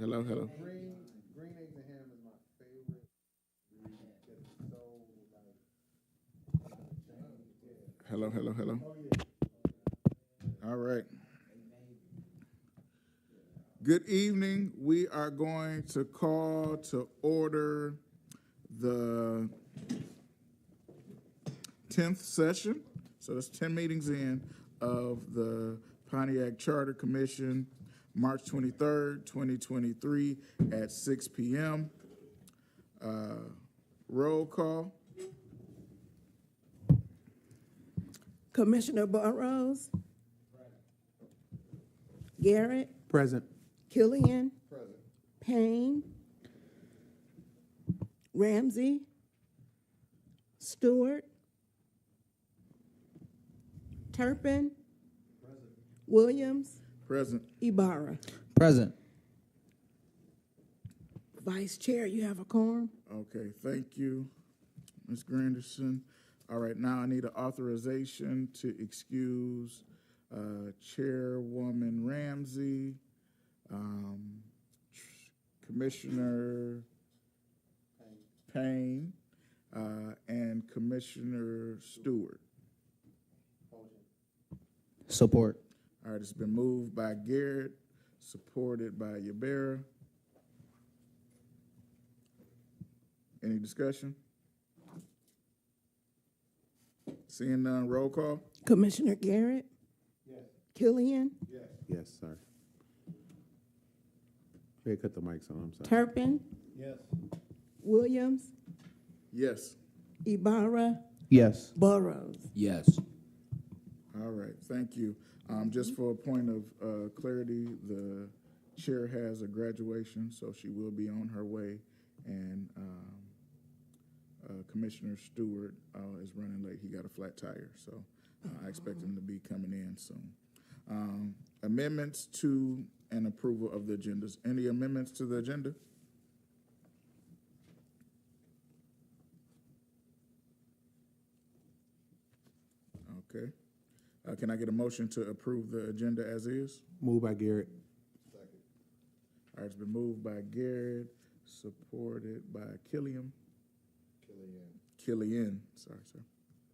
Hello, hello. Green eggs and ham is my favorite. It's so Hello, hello, hello. Oh yeah. All right. Good evening. We are going to call to order the 10th session. So that's 10 meetings in of the Pontiac Charter Commission, March 23rd, 2023 at 6 p.m. Roll call. Commissioner Burrows. Garrett. Present. Killian. Present. Payne. Ramsey. Stewart. Turpin. Present. Williams. Present. Ibarra. Present. Vice Chair, you have a quorum? Okay, thank you, Ms. Granderson. All right, now I need an authorization to excuse Chairwoman Ramsey, Commissioner Payne, and Commissioner Stewart. Support. All right, it's been moved by Garrett, supported by Yabera. Any discussion? Seeing none, roll call. Commissioner Garrett. Yes. Killian. Yes. Yes, sir. Hey, cut the mics on, I'm sorry. Turpin. Yes. Williams. Yes. Ibarra. Yes. Burrows. Yes. All right, thank you. Just for a point of clarity, the chair has a graduation, so she will be on her way, and Commissioner Stewart is running late. He got a flat tire, so I expect him to be coming in soon. Amendments to and approval of the agendas. Any amendments to the agenda? Okay. Can I get a motion to approve the agenda as is? Moved by Garrett. Second. All right, it's been moved by Garrett, supported by Killian. Killian, sorry, sir.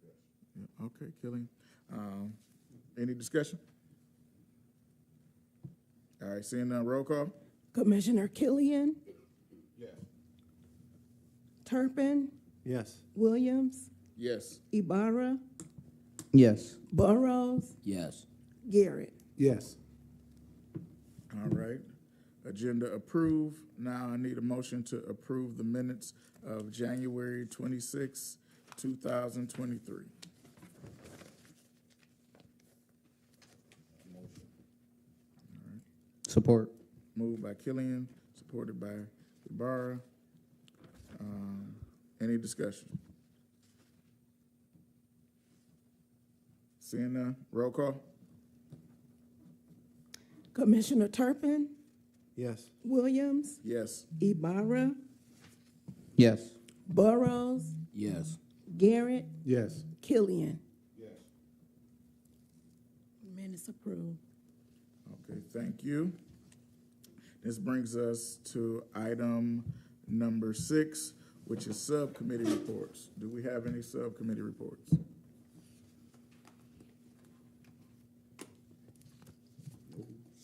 Yes. Yeah, okay, Killian. Any discussion? All right, seeing none, roll call. Commissioner Killian. Yes. Turpin. Yes. Williams. Yes. Ibarra. Yes. Burrows. Yes. Garrett. Yes. All right, agenda approved. Now I need a motion to approve the minutes of January 26, 2023. Support. Moved by Killian, supported by Ibarra. Any discussion? Seeing none, roll call. Commissioner Turpin. Yes. Williams. Yes. Ibarra. Yes. Burrows. Yes. Garrett. Yes. Killian. Yes. Minutes approved. Okay, thank you. This brings us to item number 6, which is subcommittee reports. Do we have any subcommittee reports?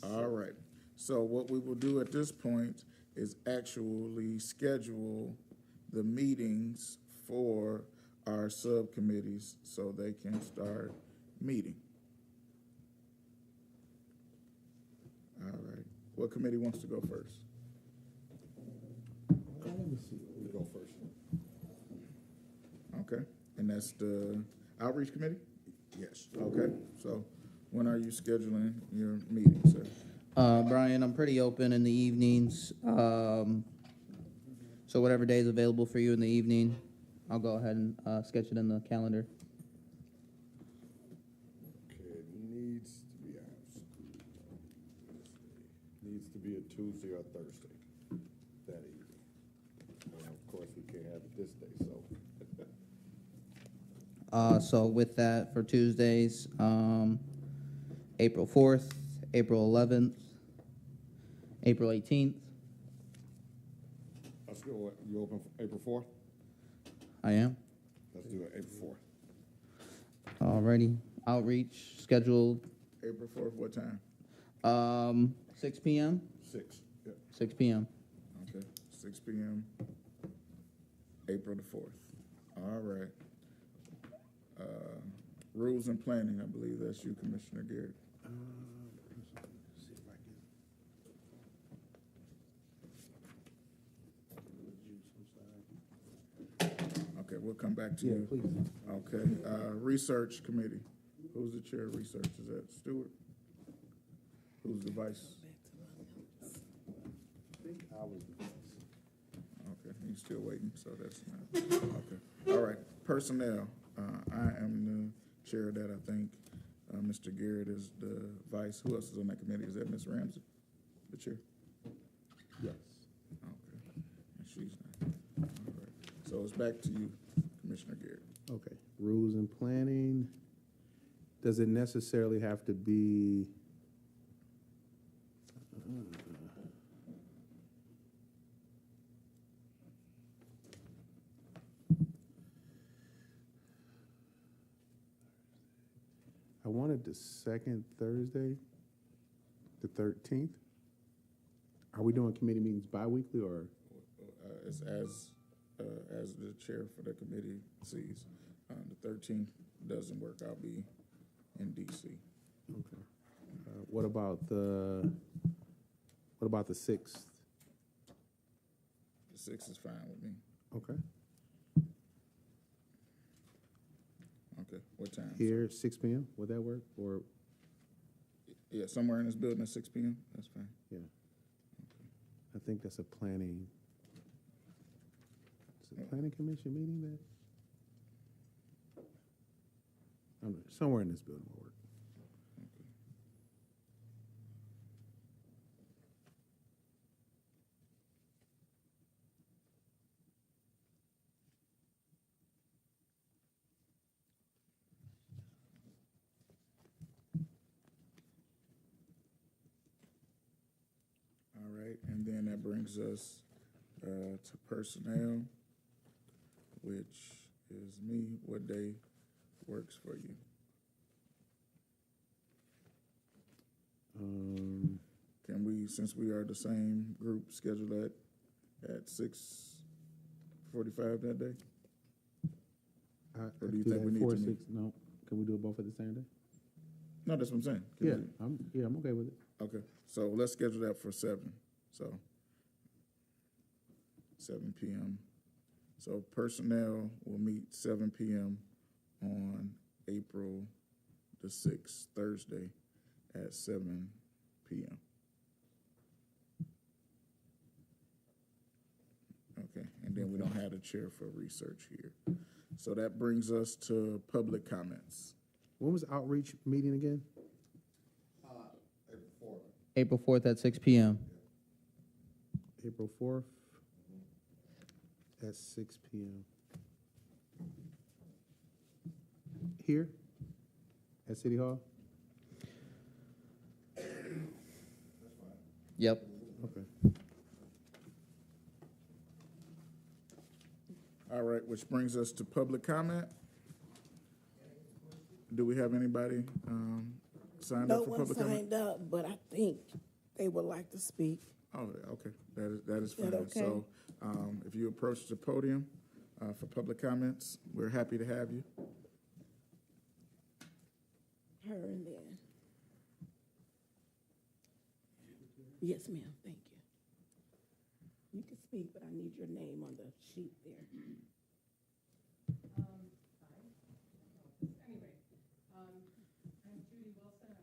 All right. So what we will do at this point is actually schedule the meetings for our subcommittees so they can start meeting. All right. What committee wants to go first? You go first. Okay. And that's the outreach committee? Yes. Okay. So when are you scheduling your meeting, sir? Brian, I'm pretty open in the evenings. So whatever day is available for you in the evening, I'll go ahead and sketch it in the calendar. Okay, it needs to be a Tuesday or Thursday that evening. Well, of course, we can't have it this day, so. So with that, for Tuesdays, April 4th, April 11th, April 18th, go, you open for April 4th? I am. Let's do it April 4th. Alrighty. Outreach scheduled, April 4th, what time? 6 p.m. 6, yep. 6 p.m. Okay, 6 p.m., April the 4th. All right. Rules and planning, I believe that's you, Commissioner Garrett. See if I can. Okay, we'll come back to Yeah, you. please. Okay, research committee. Who's the chair of research? Is that Stewart? Who's the vice? I think I was the vice. Okay, he's still waiting, so that's not, okay. All right, personnel. I am the chair of that, I think. Mr. Garrett is the vice. Who else is on that committee? Is that Ms. Ramsey, the chair? Yes. Okay, and she's not. All right, so it's back to you, Commissioner Garrett. Okay, rules and planning. Does it necessarily have to be? I wanted the second Thursday, the 13th. Are we doing committee meetings bi-weekly or? It's as the chair for the committee sees. The 13th doesn't work. I'll be in DC. Okay. What about the 6th? The 6th is fine with me. Okay. Okay, what time? Here, 6 p.m., would that work? Or, Yeah, somewhere in this building at 6 p.m. That's fine. yeah. I think that's a planning, it's a planning commission meeting that? I don't know, somewhere in this building will work. All right, and then that brings us to personnel, which is me. What day works for you? Can we, since we are the same group, schedule that at 6:45 that day? Or do you think we need to meet? No, can we do it both at the same day? No, that's what I'm saying. Can Yeah, we- I'm okay with it. Okay, so let's schedule that for 7, so 7 p.m. So personnel will meet 7 p.m. on April the 6th, Thursday at 7 p.m. Okay, and then we don't have a chair for research here. So that brings us to public comments. When was outreach meeting again? April 4th at 6 p.m. April 4th at 6 p.m. Here at City Hall? Yep. Okay. All right, which brings us to public comment. Do we have anybody signed No up for one public comment? signed up, but I think they would like to speak. Oh, okay, that is fine. that okay? So, if you approach the podium for public comments, we're happy to have you. Her and then. Yes, ma'am, thank you. You can speak, but I need your name on the sheet there.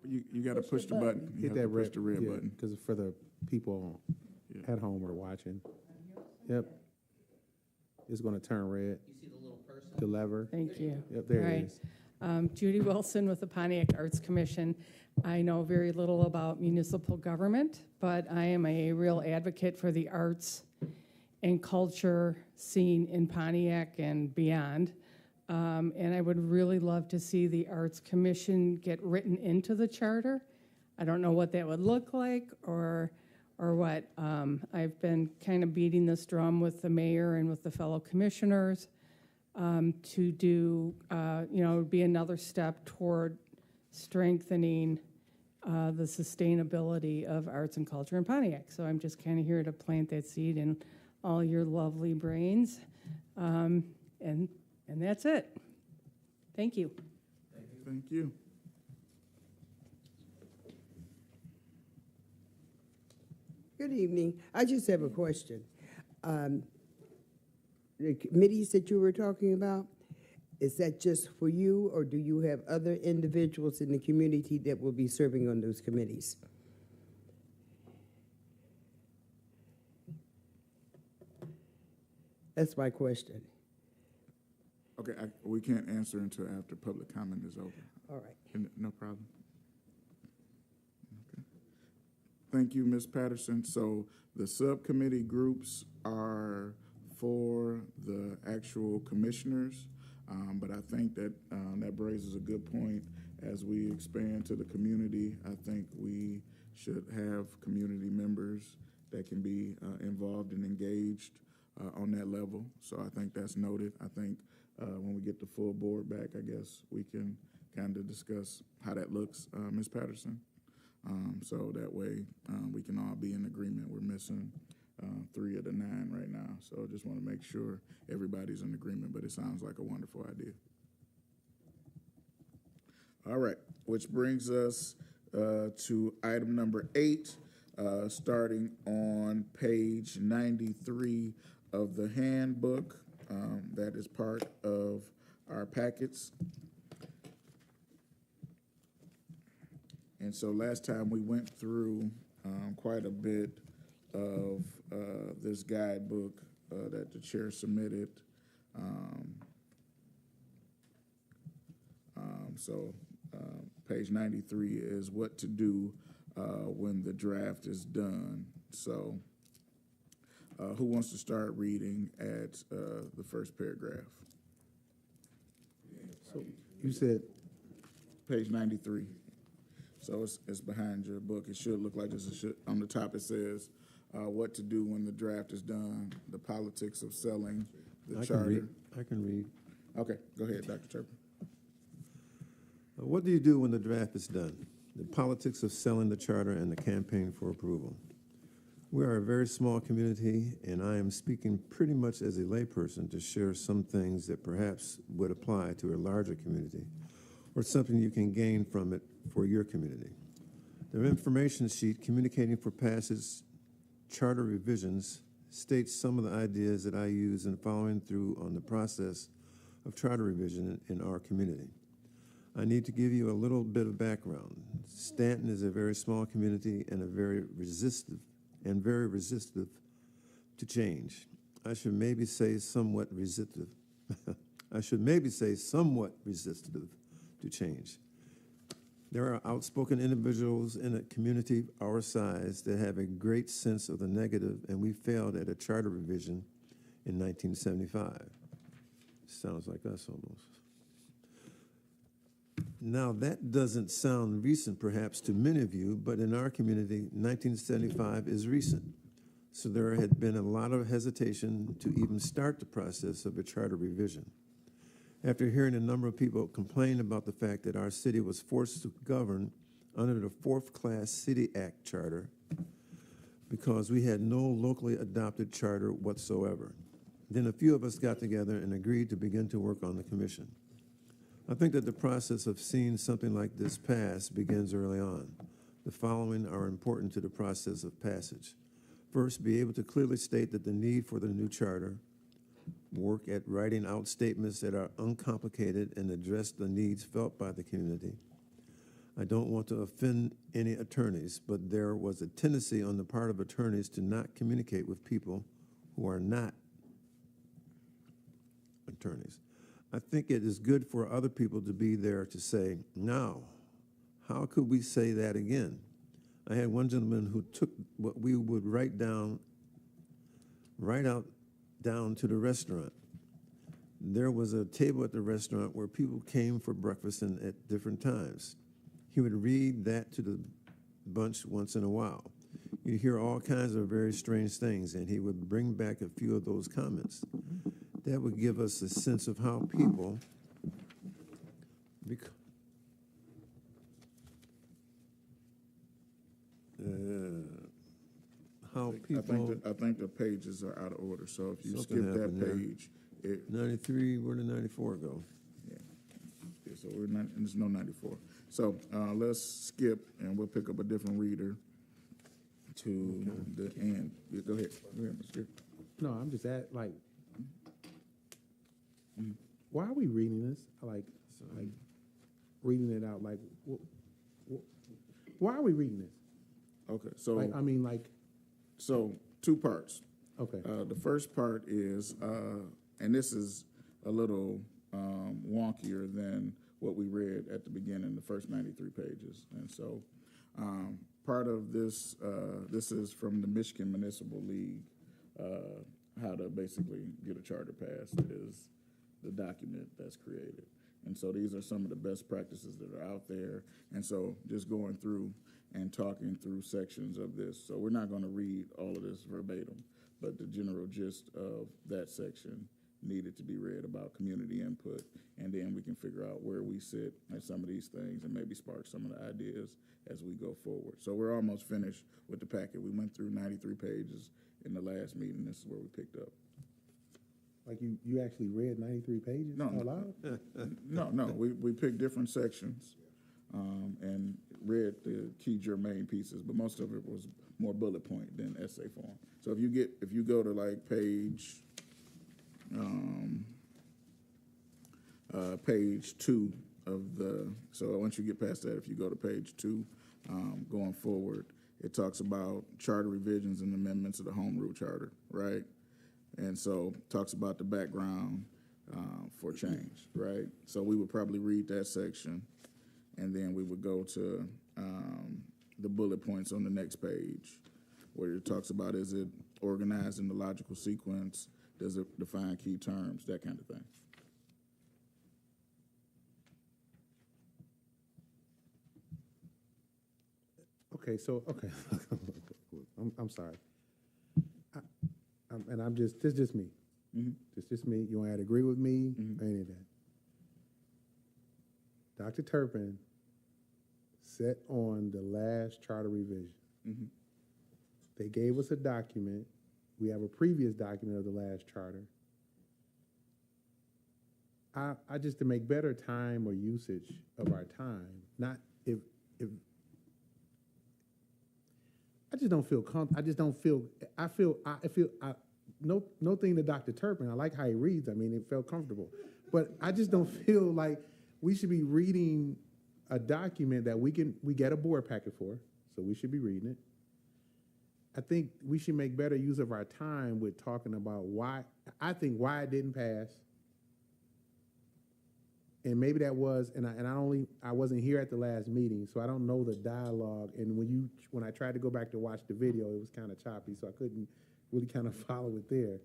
You got to push the button. You Hit have that to push the red yeah, button. because for the people Yeah. at home or watching. Yep. It's going to turn red. You see the little person? The lever. Thank you. Yep, there All it right. is. Judy Wilson with the Pontiac Arts Commission. I know very little about municipal government, but I am a real advocate for the arts and culture scene in Pontiac and beyond. And I would really love to see the Arts Commission get written into the charter. I don't know what that would look like or or what. I've been kind of beating this drum with the mayor and with the fellow commissioners to do, be another step toward strengthening the sustainability of arts and culture in Pontiac. So I'm just kind of here to plant that seed in all your lovely brains. And that's it. Thank you. Thank you. Good evening. I just have a question. The committees that you were talking about, is that just for you, or do you have other individuals in the community that will be serving on those committees? That's my question. Okay, we can't answer until after public comment is over. All right. No problem. Okay. Thank you, Ms. Patterson. So the subcommittee groups are for the actual commissioners, but I think that that raises a good point. As we expand to the community, I think we should have community members that can be involved and engaged on that level. So I think that's noted. I think when we get the full board back, I guess we can kind of discuss how that looks, Ms. Patterson. So that way we can all be in agreement. We're missing 3 of the 9 right now. So I just want to make sure everybody's in agreement, but it sounds like a wonderful idea. All right, which brings us to item number 8, starting on page 93 of the handbook. That is part of our packets. And so last time we went through quite a bit of this guidebook that the chair submitted. Page 93 is what to do when the draft is done. So who wants to start reading at the first paragraph? So you said Page 93. So it's behind your book. It should look like this. On the top it says, what to do when the draft is done, the politics of selling the charter. I can read. Okay, go ahead, Dr. Turpin. What do you do when the draft is done? The politics of selling the charter and the campaign for approval. We are a very small community, and I am speaking pretty much as a layperson to share some things that perhaps would apply to a larger community, or something you can gain from it for your community. The information sheet, Communicating for Passage Charter Revisions, states some of the ideas that I use in following through on the process of charter revision in our community. I need to give you a little bit of background. Stanton is a very small community and very resistive to change. I should maybe say somewhat resistive. To change. There are outspoken individuals in a community our size that have a great sense of the negative, and we failed at a charter revision in 1975. Sounds like us almost. Now, that doesn't sound recent perhaps to many of you, but in our community, 1975 is recent. So there had been a lot of hesitation to even start the process of a charter revision. After hearing a number of people complain about the fact that our city was forced to govern under the 4th Class City Act charter because we had no locally adopted charter whatsoever. Then a few of us got together and agreed to begin to work on the commission. I think that the process of seeing something like this pass begins early on. The following are important to the process of passage. First, be able to clearly state that the need for the new charter, work at writing out statements that are uncomplicated and address the needs felt by the community. I don't want to offend any attorneys, but there was a tendency on the part of attorneys to not communicate with people who are not attorneys. I think it is good for other people to be there to say, now, how could we say that again? I had one gentleman who took what we would write down to the restaurant. There was a table at the restaurant where people came for breakfast and at different times. He would read that to the bunch once in a while. you'd hear all kinds of very strange things, and he would bring back a few of those comments. That would give us a sense of how people, how people. I think the pages are out of order, so if you Something skip that happened there. page, it, 93, where did 94 go? yeah, so we're not, and there's no 94. So, let's skip, and we'll pick up a different reader to the end. Yeah, go ahead, Mr. Gibb. No, I'm just at, like, why are we reading this? Like reading it out, like, why are we reading this? Okay, so, Like, I mean, like, so, two parts. okay, The first part is, and this is a little wonkier than what we read at the beginning, the first 93 pages. And so part of this, this is from the Michigan Municipal League, how to basically get a charter passed is the document that's created. And so these are some of the best practices that are out there. And so just going through and talking through sections of this. So we're not going to read all of this verbatim, but the general gist of that section needed to be read about community input, and then we can figure out where we sit at some of these things and maybe spark some of the ideas as we go forward. So we're almost finished with the packet. We went through 93 pages in the last meeting. This is where we picked up. like you actually read 93 pages No, out loud? No, we picked different sections and read the key germane pieces, but most of it was more bullet point than essay form. So if you go to like page 2 of the, so once you get past that, if you go to page 2, going forward, it talks about charter revisions and amendments of the Home Rule Charter, right? And so talks about the background for change, right? So we would probably read that section, and then we would go to the bullet points on the next page, where it talks about, is it organized in the logical sequence? Does it define key terms? That kind of thing. Okay, so, okay. I'm sorry. This is just me. This is just me. You want to agree with me or any of that? Dr. Turpin sat on the last charter revision. They gave us a document. We have a previous document of the last charter. I just, to make better time or usage of our time, not if I just don't feel no thing to Dr. Turpin. I like how he reads. I mean, it felt comfortable. But I just don't feel like we should be reading a document that we get a board packet for, so we should be reading it. I think we should make better use of our time with talking about why it didn't pass. And maybe that was, I wasn't here at the last meeting, so I don't know the dialogue. And when I tried to go back to watch the video, it was kind of choppy, so I couldn't really kind of follow it there.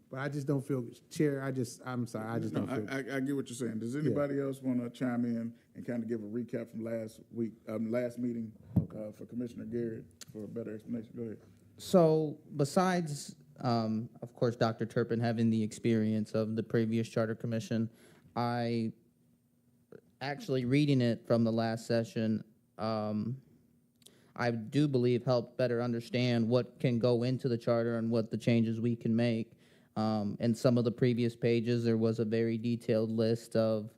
But I just don't feel, Chair, I'm sorry, I just don't feel. I get what you're saying. Does anybody else want to chime in and kind of give a recap from last meeting for Commissioner Garrett for a better explanation? Go ahead. So besides, of course, Dr. Turpin having the experience of the previous Charter Commission, I actually reading it from the last session, I do believe helped better understand what can go into the charter and what the changes we can make. In some of the previous pages, there was a very detailed list of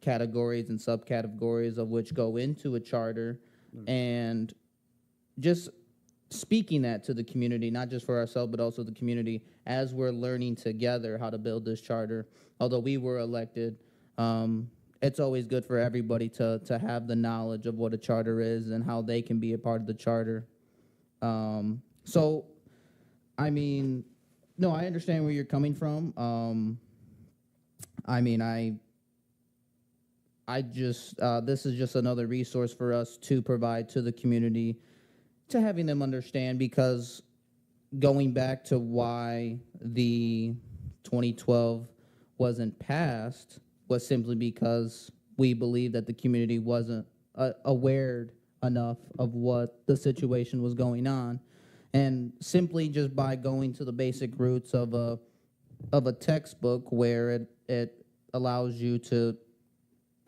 categories and subcategories of which go into a charter, and just speaking that to the community, not just for ourselves, but also the community, as we're learning together how to build this charter. Although we were elected, it's always good for everybody to have the knowledge of what a charter is and how they can be a part of the charter. So, I mean, no, I understand where you're coming from. I mean, I just, this is just another resource for us to provide to the community, to having them understand, because going back to why the 2012 wasn't passed was simply because we believe that the community wasn't aware enough of what the situation was going on. And simply just by going to the basic roots of a textbook where it allows you to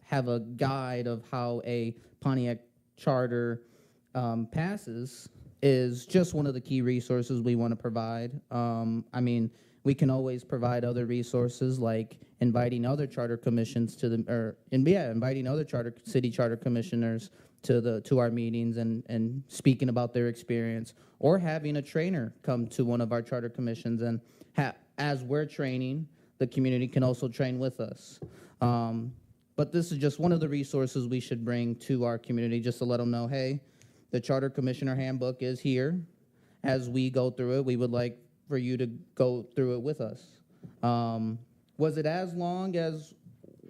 have a guide of how a Pontiac charter passes is just one of the key resources we want to provide. I mean, we can always provide other resources like inviting other charter commissions to inviting other city charter commissioners to our meetings and speaking about their experience, or having a trainer come to one of our charter commissions and as we're training, the community can also train with us. But this is just one of the resources we should bring to our community, just to let them know, hey, the Charter Commissioner Handbook is here. As we go through it, we would like for you to go through it with us. Was it as long as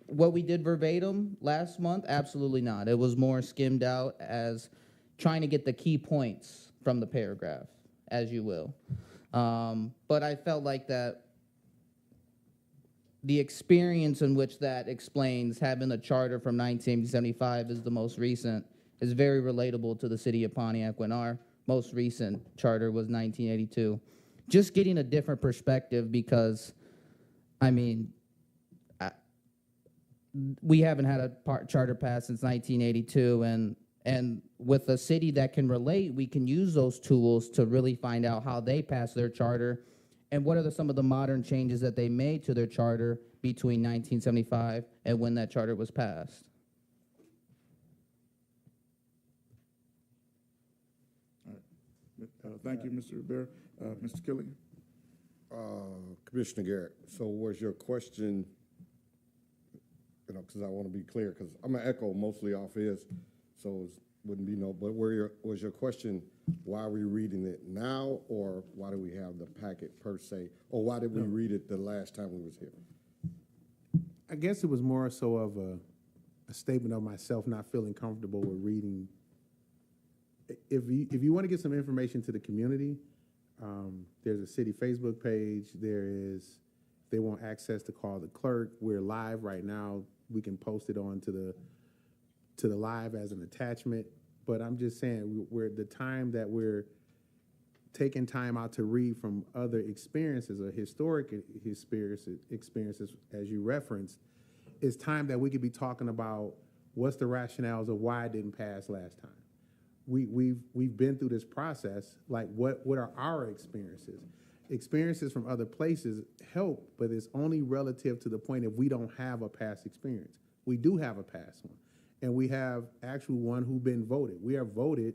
what we did verbatim last month? Absolutely not. It was more skimmed out as trying to get the key points from the paragraph, as you will. But I felt like that the experience in which that explains having a charter from 1975 is the most recent is very relatable to the city of Pontiac when our most recent charter was 1982. Just getting a different perspective because, I mean, we haven't had a charter pass since 1982, and with a city that can relate, we can use those tools to really find out how they passed their charter and what are some of the modern changes that they made to their charter between 1975 and when that charter was passed. All right. Thank you, Mr. Rivera. Mr. Killian? Commissioner Garrett, so was your question, you know, because I want to be clear, because I'm going to echo mostly off his, so it wouldn't be no, but was your question, why are we reading it now, or why do we have the packet per se, or why did we read it the last time we was here? I guess it was more so of a statement of myself not feeling comfortable with reading. If you want to get some information to the community, there's a city Facebook page. There is, if they want access to call the clerk, we're live right now. We can post it on to the live as an attachment. But I'm just saying, we're the time that we're taking time out to read from other experiences or historic experiences, as you referenced, it's time that we could be talking about what's the rationales of why it didn't pass last time. We've been through this process. Like, what are our experiences? Experiences from other places help, but it's only relative to the point if we don't have a past experience. We do have a past one, and we have actual one who've been voted. We are voted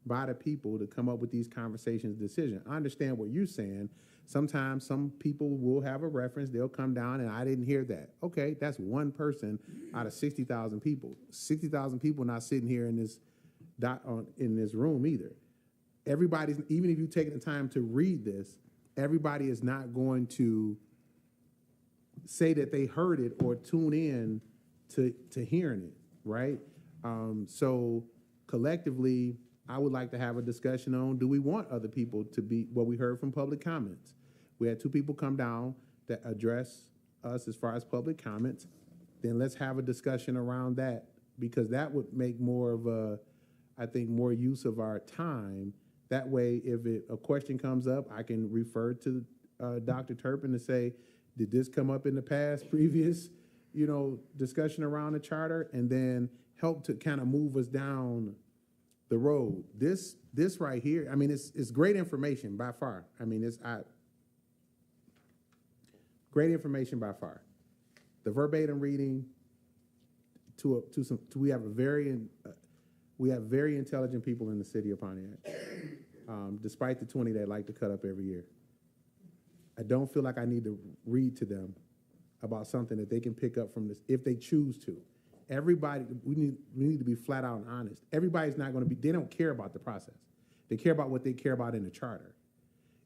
by the people to come up with these conversations, decision. I understand what you're saying. Sometimes some people will have a reference. They'll come down and I didn't hear that. Okay, that's one person out of 60,000 people. 60,000 people not sitting here in this room either. Everybody's, even if you take the time to read this, everybody is not going to say that they heard it or tune in to hearing it, right? So collectively, I would like to have a discussion on, do we want other people to be what we heard from public comments? We had 2 people come down that address us as far as public comments. Then let's have a discussion around that, because that would make more of I think more use of our time. That way, if a question comes up, I can refer to Dr. Turpin to say, did this come up in the past, previous, discussion around the charter, and then help to kind of move us down the road. This right here, I mean, it's great information by far. I mean, great information by far. The verbatim reading we have very intelligent people in the city of Pontiac, despite the 20 that like to cut up every year. I don't feel like I need to read to them about something that they can pick up from this if they choose to. Everybody, we need to be flat out and honest. Everybody's not going to be, they don't care about the process. They care about what they care about in the charter.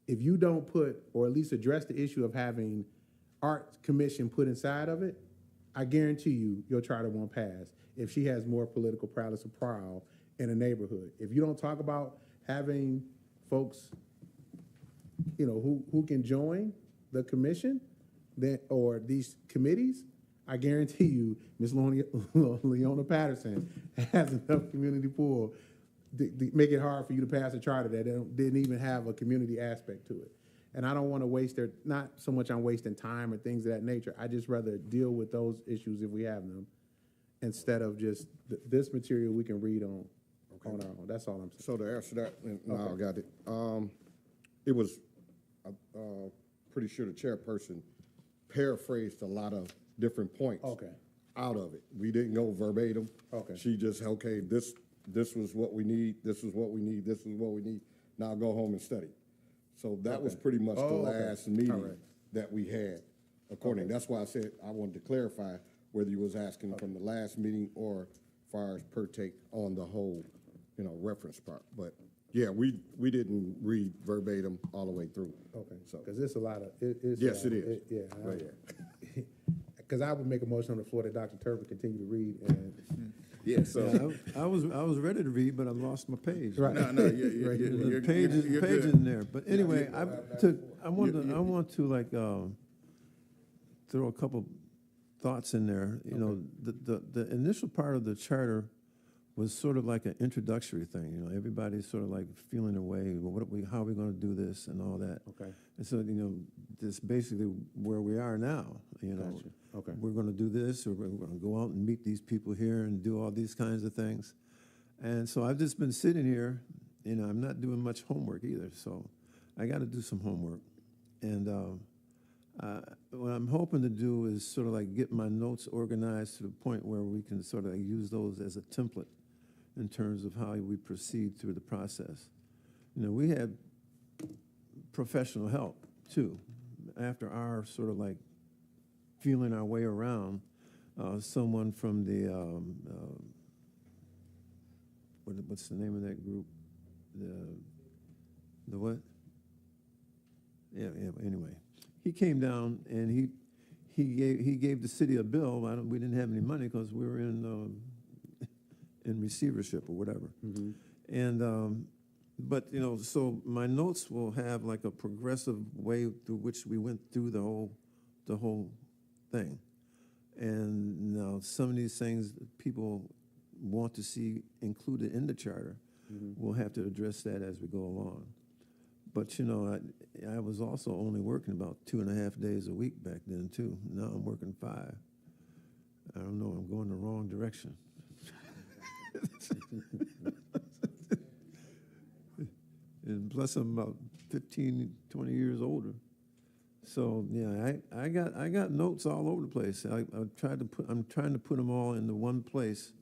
If you don't put, or at least address the issue of having Arts Commission put inside of it, I guarantee you your charter won't pass if she has more political prowess or prowl in a neighborhood. If you don't talk about having folks, who can join the commission, then, or these committees, I guarantee you, Ms. Leona Patterson has enough community pull make it hard for you to pass a charter that didn't even have a community aspect to it. And I don't want to waste not so much on wasting time or things of that nature. I just rather deal with those issues if we have them, instead of just this material we can read on our own. That's all I'm saying. So to answer that, and now I got it. It was, pretty sure the chairperson paraphrased a lot of different points. Okay. Out of it. We didn't go verbatim. Okay. She just, okay, this was what we need, this is what we need, this is what we need. Now go home and study. So that was pretty much the last meeting that we had according. That's why I said I wanted to clarify whether you was asking from the last meeting or far as per take on the whole, reference part. But yeah, we didn't read verbatim all the way through. Okay. So, Because it's a lot of, yes, it is. Yeah. Right. Because I would make a motion on the floor that Dr. Turpin continue to read and. Yeah, so. Yeah, I was ready to read, but I lost my page. Right. No, you're The page is good. in there. But anyway, I want to like throw a couple thoughts in there. You know, the initial part of the charter was sort of like an introductory thing. You know, everybody's sort of like feeling their way. Well, how are we going to do this and all that? Okay. And so, this basically where we are now. Gotcha. Okay. We're going to do this, or we're going to go out and meet these people here and do all these kinds of things. And so I've just been sitting here. I'm not doing much homework either. So I got to do some homework. And what I'm hoping to do is sort of like get my notes organized to the point where we can sort of use those as a template in terms of how we proceed through the process. We had professional help too. After our sort of like feeling our way around, someone from the, what's the name of that group? The what? Yeah, anyway. He came down and he gave the city a bill. We didn't have any money because we were in receivership or whatever. Mm-hmm. And but so my notes will have like a progressive way through which we went through the whole thing. And now some of these things that people want to see included in the charter, we'll have to address that as we go along. But I was also only working about 2.5 days a week back then too. Now I'm working 5. I don't know, I'm going the wrong direction. And plus I'm about 15, 20 years older. So yeah, I got notes all over the place. I'm trying to put them all into one place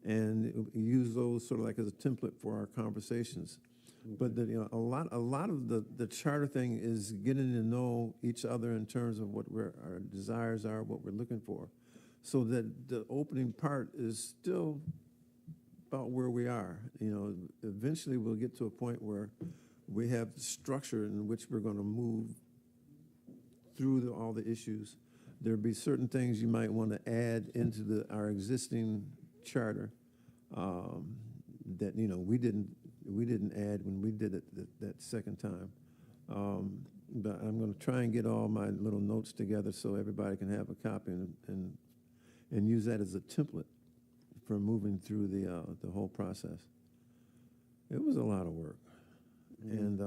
and use those sort of like as a template for our conversations. But a lot of the charter thing is getting to know each other in terms of what our desires are, what we're looking for, so that the opening part is still about where we are. Eventually we'll get to a point where we have the structure in which we're going to move through all the issues. There'll be certain things you might want to add into our existing charter that we didn't add when we did it that second time. But I'm going to try and get all my little notes together so everybody can have a copy and use that as a template for moving through the whole process. It was a lot of work. And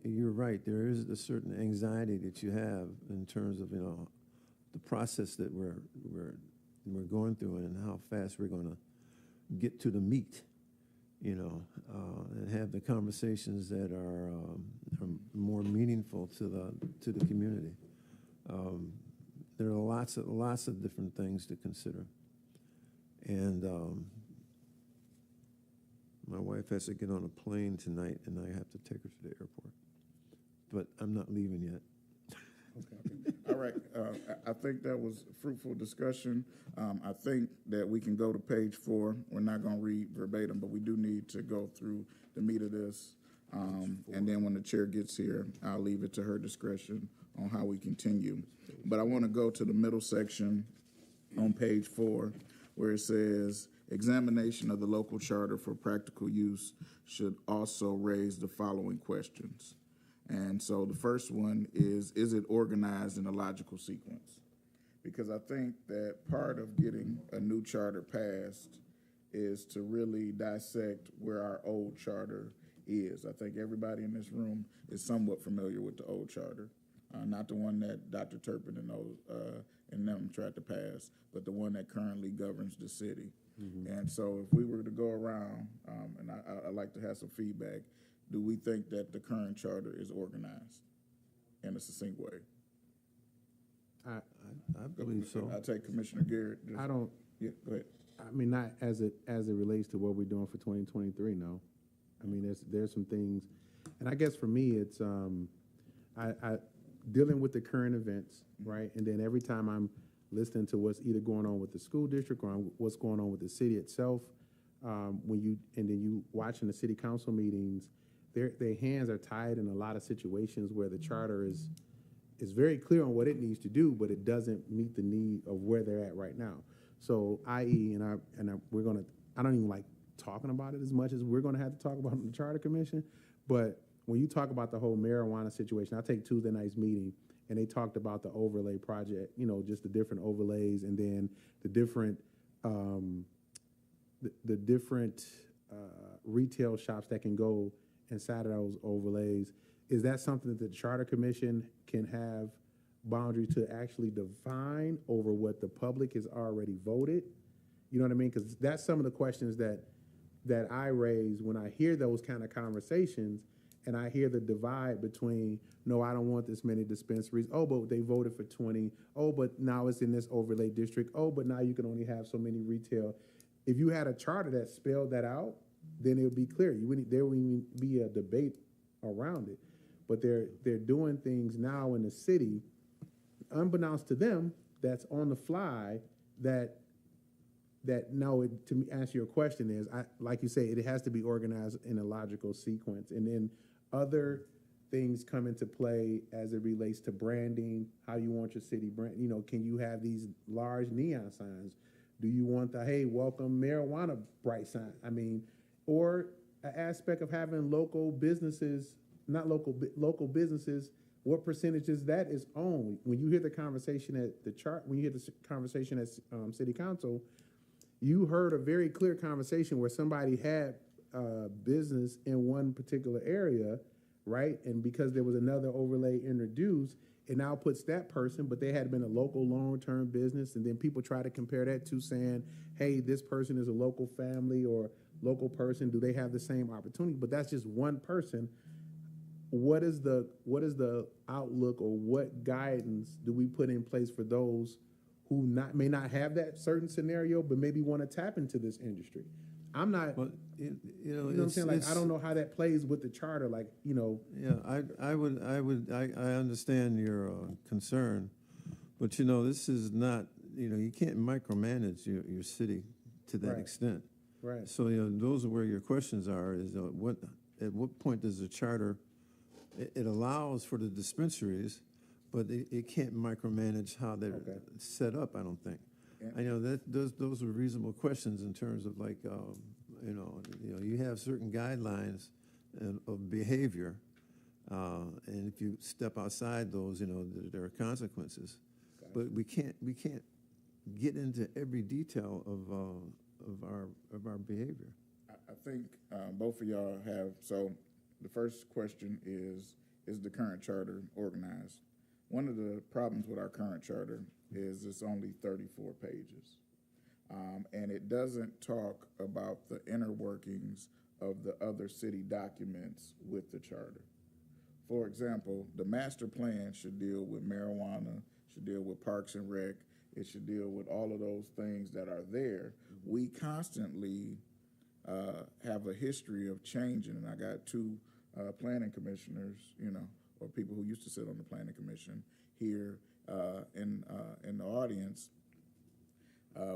you're right. There is a certain anxiety that you have in terms of the process that we're going through and how fast we're going to get to the meat, and have the conversations that are more meaningful to the community. There are lots of different things to consider, and my wife has to get on a plane tonight, and I have to take her to the airport. But I'm not leaving yet. Okay. All right. I think that was fruitful discussion. I think that we can go to page 4. We're not going to read verbatim, but we do need to go through the meat of this. And then when the chair gets here, I'll leave it to her discretion on how we continue. But I want to go to the middle section on page 4, where it says, examination of the local charter for practical use should also raise the following questions. And so the first one is it organized in a logical sequence? Because I think that part of getting a new charter passed is to really dissect where our old charter is. I think everybody in this room is somewhat familiar with the old charter. Not the one that Dr. Turpin and them tried to pass, but the one that currently governs the city. And so if we were to go around, and I'd like to have some feedback, do we think that the current charter is organized in a succinct way? I believe so. I'll take Commissioner Garrett. I don't, Yeah, go ahead. I mean, not as it relates to what we're doing for 2023. No, I mean, there's some things, and I guess for me, it's I dealing with the current events, right? And then every time I'm listening to what's either going on with the school district or what's going on with the city itself, when you watching the city council meetings, their hands are tied in a lot of situations where the charter is very clear on what it needs to do, but it doesn't meet the need of where they're at right now. So, i.e., I don't even like talking about it as much as we're gonna have to talk about it in the Charter Commission. But when you talk about the whole marijuana situation, I take Tuesday night's meeting, and they talked about the overlay project, just the different overlays, and then the different retail shops that can go inside of those overlays. Is that something that the Charter Commission can have boundary to actually define over what the public has already voted? You know what I mean? Because that's some of the questions that I raise when I hear those kind of conversations, and I hear the divide between, no, I don't want this many dispensaries. Oh, but they voted for 20. Oh, but now it's in this overlay district. Oh, but now you can only have so many retail. If you had a charter that spelled that out, then it would be clear. There wouldn't be a debate around it. But they're doing things now in the city, unbeknownst to them, that's on the fly. To me, answer your question is, like you say, it has to be organized in a logical sequence, and then other things come into play as it relates to branding, how you want your city brand. Can you have these large neon signs? Do you want the, hey, welcome marijuana bright sign? I mean, or an aspect of having local businesses, not local businesses, what percentages that is owned? When you hear the conversation at when you hear the conversation at City Council, you heard a very clear conversation where somebody had business in one particular area, right? And because there was another overlay introduced, it now puts that person, but they had been a local long-term business, and then people try to compare that to saying, hey, this person is a local family or local person. Do they have the same opportunity? But that's just one person. What is the outlook, or what guidance do we put in place for those who may not have that certain scenario, but maybe want to tap into this industry? I'm not, Well, you know what I'm saying? Like, I don't know how that plays with the charter, Yeah, I understand your concern, but this is not, you can't micromanage your city to that Right. extent. right. So, those are where your questions are, is at what point does the charter, it allows for the dispensaries, but it can't micromanage how they're Okay. set up, I don't think. Yeah. I know that those are reasonable questions in terms of you have certain guidelines of behavior, and if you step outside those, there are consequences. But we can't get into every detail of our behavior. I think both of y'all have, so the first question is the current charter organized? One of the problems with our current charter is it's only 34 pages. And it doesn't talk about the inner workings of the other city documents with the charter. For example, the master plan should deal with marijuana, should deal with parks and rec, it should deal with all of those things that are there. We constantly have a history of changing, and I got two planning commissioners, or people who used to sit on the planning commission here in the audience.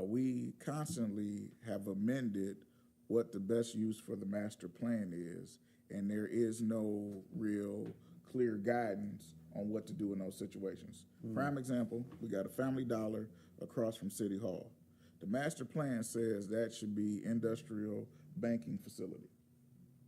We constantly have amended what the best use for the master plan is, and there is no real clear guidance on what to do in those situations. Prime example, we got a Family Dollar across from City Hall. The master plan says that should be industrial banking facility.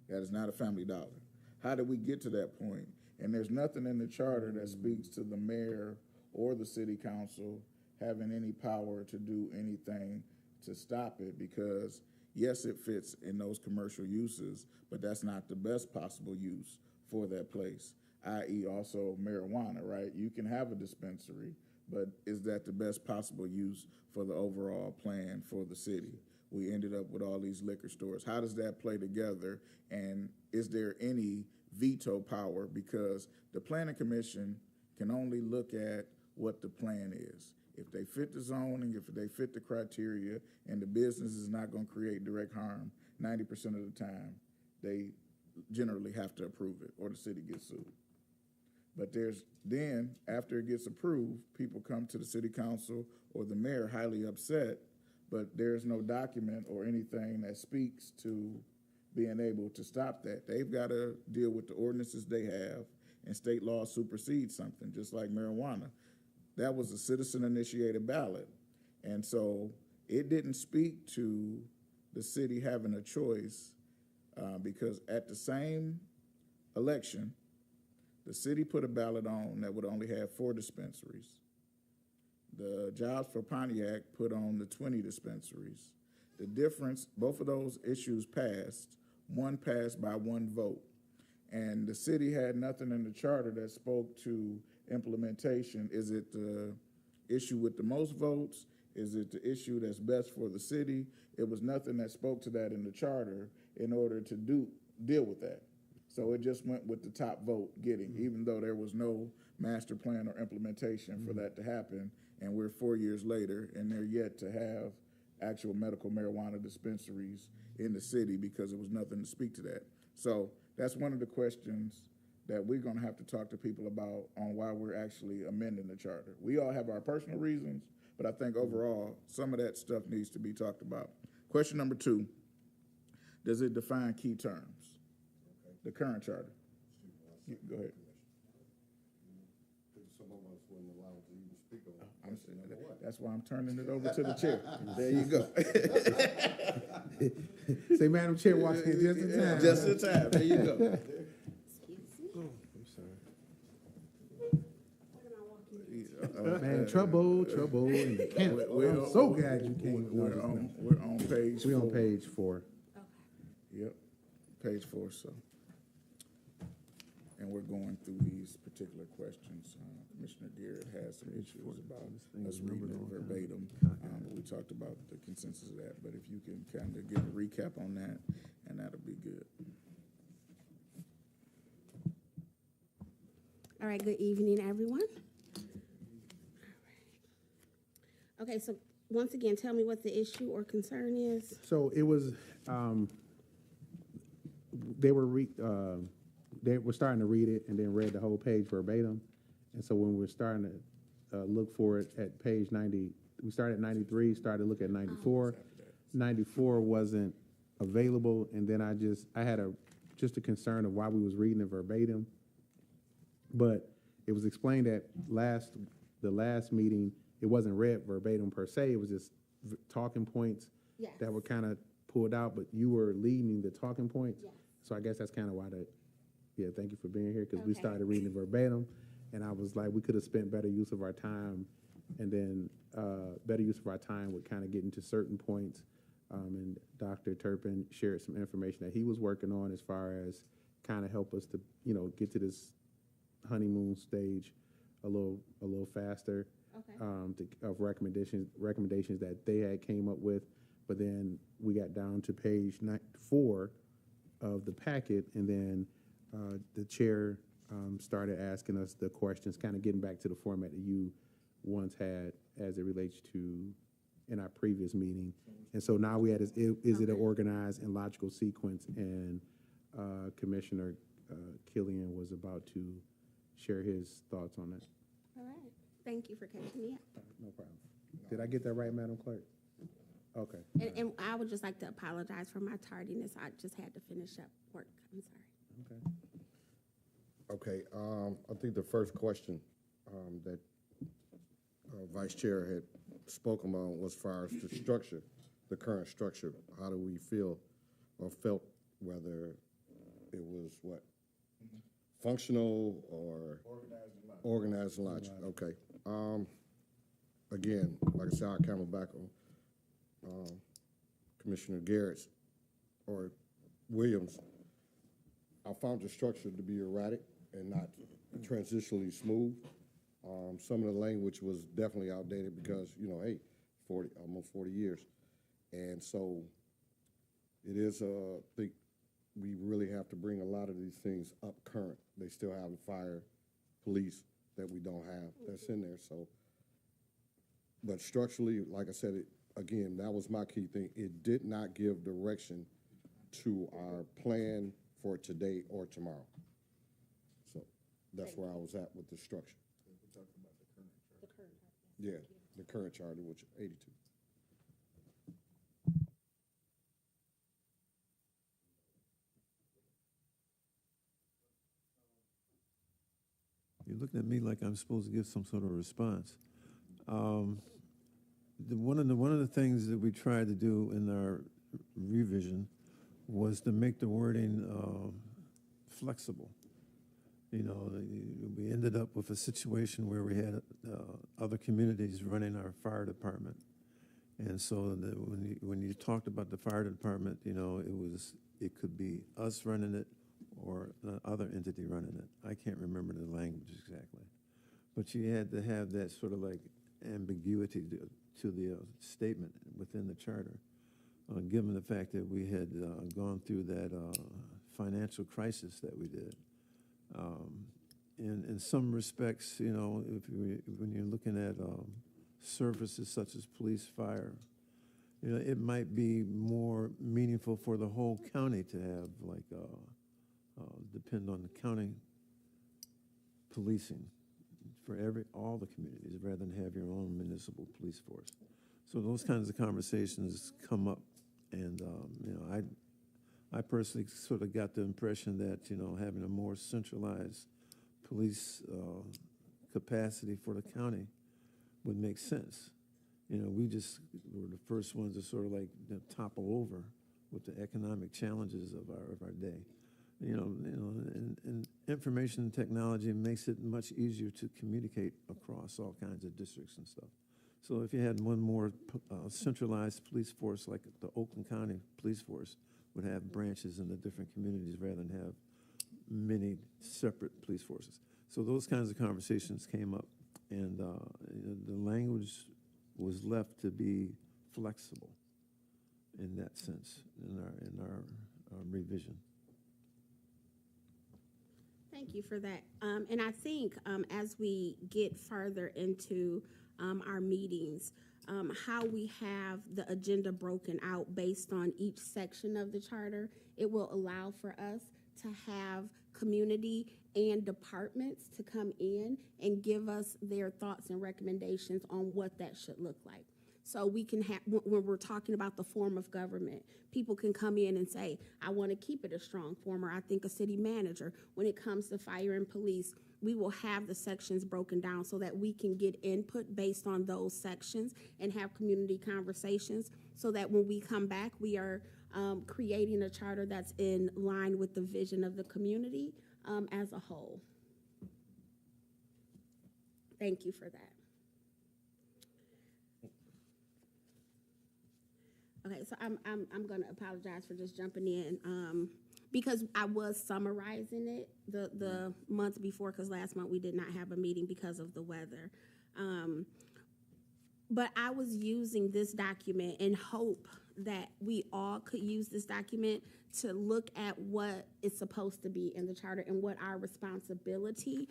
That is not a Family Dollar. How did we get to that point? And there's nothing in the charter that speaks to the mayor or the city council having any power to do anything to stop it, because yes, it fits in those commercial uses, but that's not the best possible use for that place, i.e. also marijuana, right? You can have a dispensary, but is that the best possible use for the overall plan for the city? We ended up with all these liquor stores. How does that play together? And is there any veto power? Because the planning commission can only look at what the plan is. If they fit the zoning, if they fit the criteria, and the business is not going to create direct harm 90% of the time, they generally have to approve it or the city gets sued. But then, after it gets approved, people come to the city council or the mayor highly upset, but there's no document or anything that speaks to being able to stop that. They've got to deal with the ordinances they have, and state law supersedes something, just like marijuana. That was a citizen-initiated ballot, and so it didn't speak to the city having a choice because at the same election, the city put a ballot on that would only have 4 dispensaries. The Jobs for Pontiac put on the 20 dispensaries. The difference, both of those issues passed. One passed by 1 vote. And the city had nothing in the charter that spoke to implementation. Is it the issue with the most votes? Is it the issue that's best for the city? It was nothing that spoke to that in the charter in order to deal with that. So it just went with the top vote getting, even though there was no master plan or implementation for that to happen. And we're 4 years later, and they're yet to have actual medical marijuana dispensaries in the city because there was nothing to speak to that. So that's one of the questions that we're going to have to talk to people about on why we're actually amending the charter. We all have our personal reasons, but I think overall, some of that stuff needs to be talked about. Question number 2, does it define key terms? The current charter. Go ahead. Some of us weren't allowed to even speak on That's why I'm turning it over to the chair. There you go. Say, Madam Chair, walks in just in time. Just in time. There you go. Man, trouble in the camp. I'm so glad you came. We're on page 4. We're on page 4. Yep, page 4, so. And we're going through these particular questions. Commissioner Garrett has some issues about us reading it verbatim. We talked about the consensus of that, but if you can kind of give a recap on that, and that'll be good. All right, good evening, everyone. Okay, so once again, tell me what the issue or concern is. So it was, they were starting to read it and then read the whole page verbatim. And so when we're starting to look for it at page 90, we started at 93, started to look at 94. 94 wasn't available, and then I had just a concern of why we was reading it verbatim. But it was explained at the last meeting, it wasn't read verbatim per se, it was just talking points that were kind of pulled out, but you were leading the talking points. Yes. So I guess that's kind of why thank you for being here, because we started reading it verbatim, and I was like, we could have spent better use of our time, and then better use of our time would kind of get into certain points, and Dr. Turpin shared some information that he was working on as far as kind of help us to, get to this honeymoon stage a little faster, of recommendations that they had came up with, but then we got down to page 4 of the packet, and then the chair started asking us the questions, kind of getting back to the format that you once had as it relates to in our previous meeting. And so now we had is it an organized and logical sequence? And Commissioner Killian was about to share his thoughts on that. All right, thank you for catching me up. No problem. Did I get that right, Madam Clerk? Okay. And I would just like to apologize for my tardiness. I just had to finish up work. I'm sorry. Okay, I think the first question that Vice Chair had spoken about was as far as the structure, the current structure. How do we feel or felt whether it was functional or organized and logic? Okay. Again, like I said, I'll come back on Commissioner Garrett's or Williams, I found the structure to be erratic and not transitionally smooth. Some of the language was definitely outdated because, you know, hey, almost 40 years. And so it is, think we really have to bring a lot of these things up current. They still have fire, police that we don't have that's in there. So, but structurally, like I said, again, that was my key thing. It did not give direction to our plan for today or tomorrow. So that's where I was at with the structure. Yeah, the current charter, which 82. You're looking at me like I'm supposed to give some sort of response. One of the things that we tried to do in our revision was to make the wording flexible. You know, we ended up with a situation where we had other communities running our fire department, and so when you talked about the fire department, you know, it could be us running it or other entity running it. I can't remember the language exactly, but you had to have that sort of like ambiguity to the statement within the charter, given the fact that we had gone through that financial crisis that we did. In some respects, you know, when you're looking at services such as police, fire, you know, it might be more meaningful for the whole county to have like depend on the county policing for all the communities rather than have your own municipal police force. So those kinds of conversations come up, and you know, I personally sort of got the impression that, you know, having a more centralized police capacity for the county would make sense. You know, we just were the first ones to sort of like, you know, topple over with the economic challenges of our day. You know, and information technology makes it much easier to communicate across all kinds of districts and stuff. So if you had one more centralized police force, like the Oakland County Police Force would have branches in the different communities rather than have many separate police forces. So those kinds of conversations came up, and the language was left to be flexible in that sense in our revision. Thank you for that. And I think as we get further into our meetings, how we have the agenda broken out based on each section of the charter, it will allow for us to have community and departments to come in and give us their thoughts and recommendations on what that should look like. So we can have, when we're talking about the form of government, people can come in and say, I want to keep it a strong form, or I think a city manager. When it comes to fire and police, we will have the sections broken down so that we can get input based on those sections and have community conversations, so that when we come back, we are creating a charter that's in line with the vision of the community as a whole. Thank you for that. Okay, so I'm going to apologize for just jumping in because I was summarizing it the month before, because last month we did not have a meeting because of the weather. But I was using this document in hope that we all could use this document to look at what is supposed to be in the charter and what our responsibility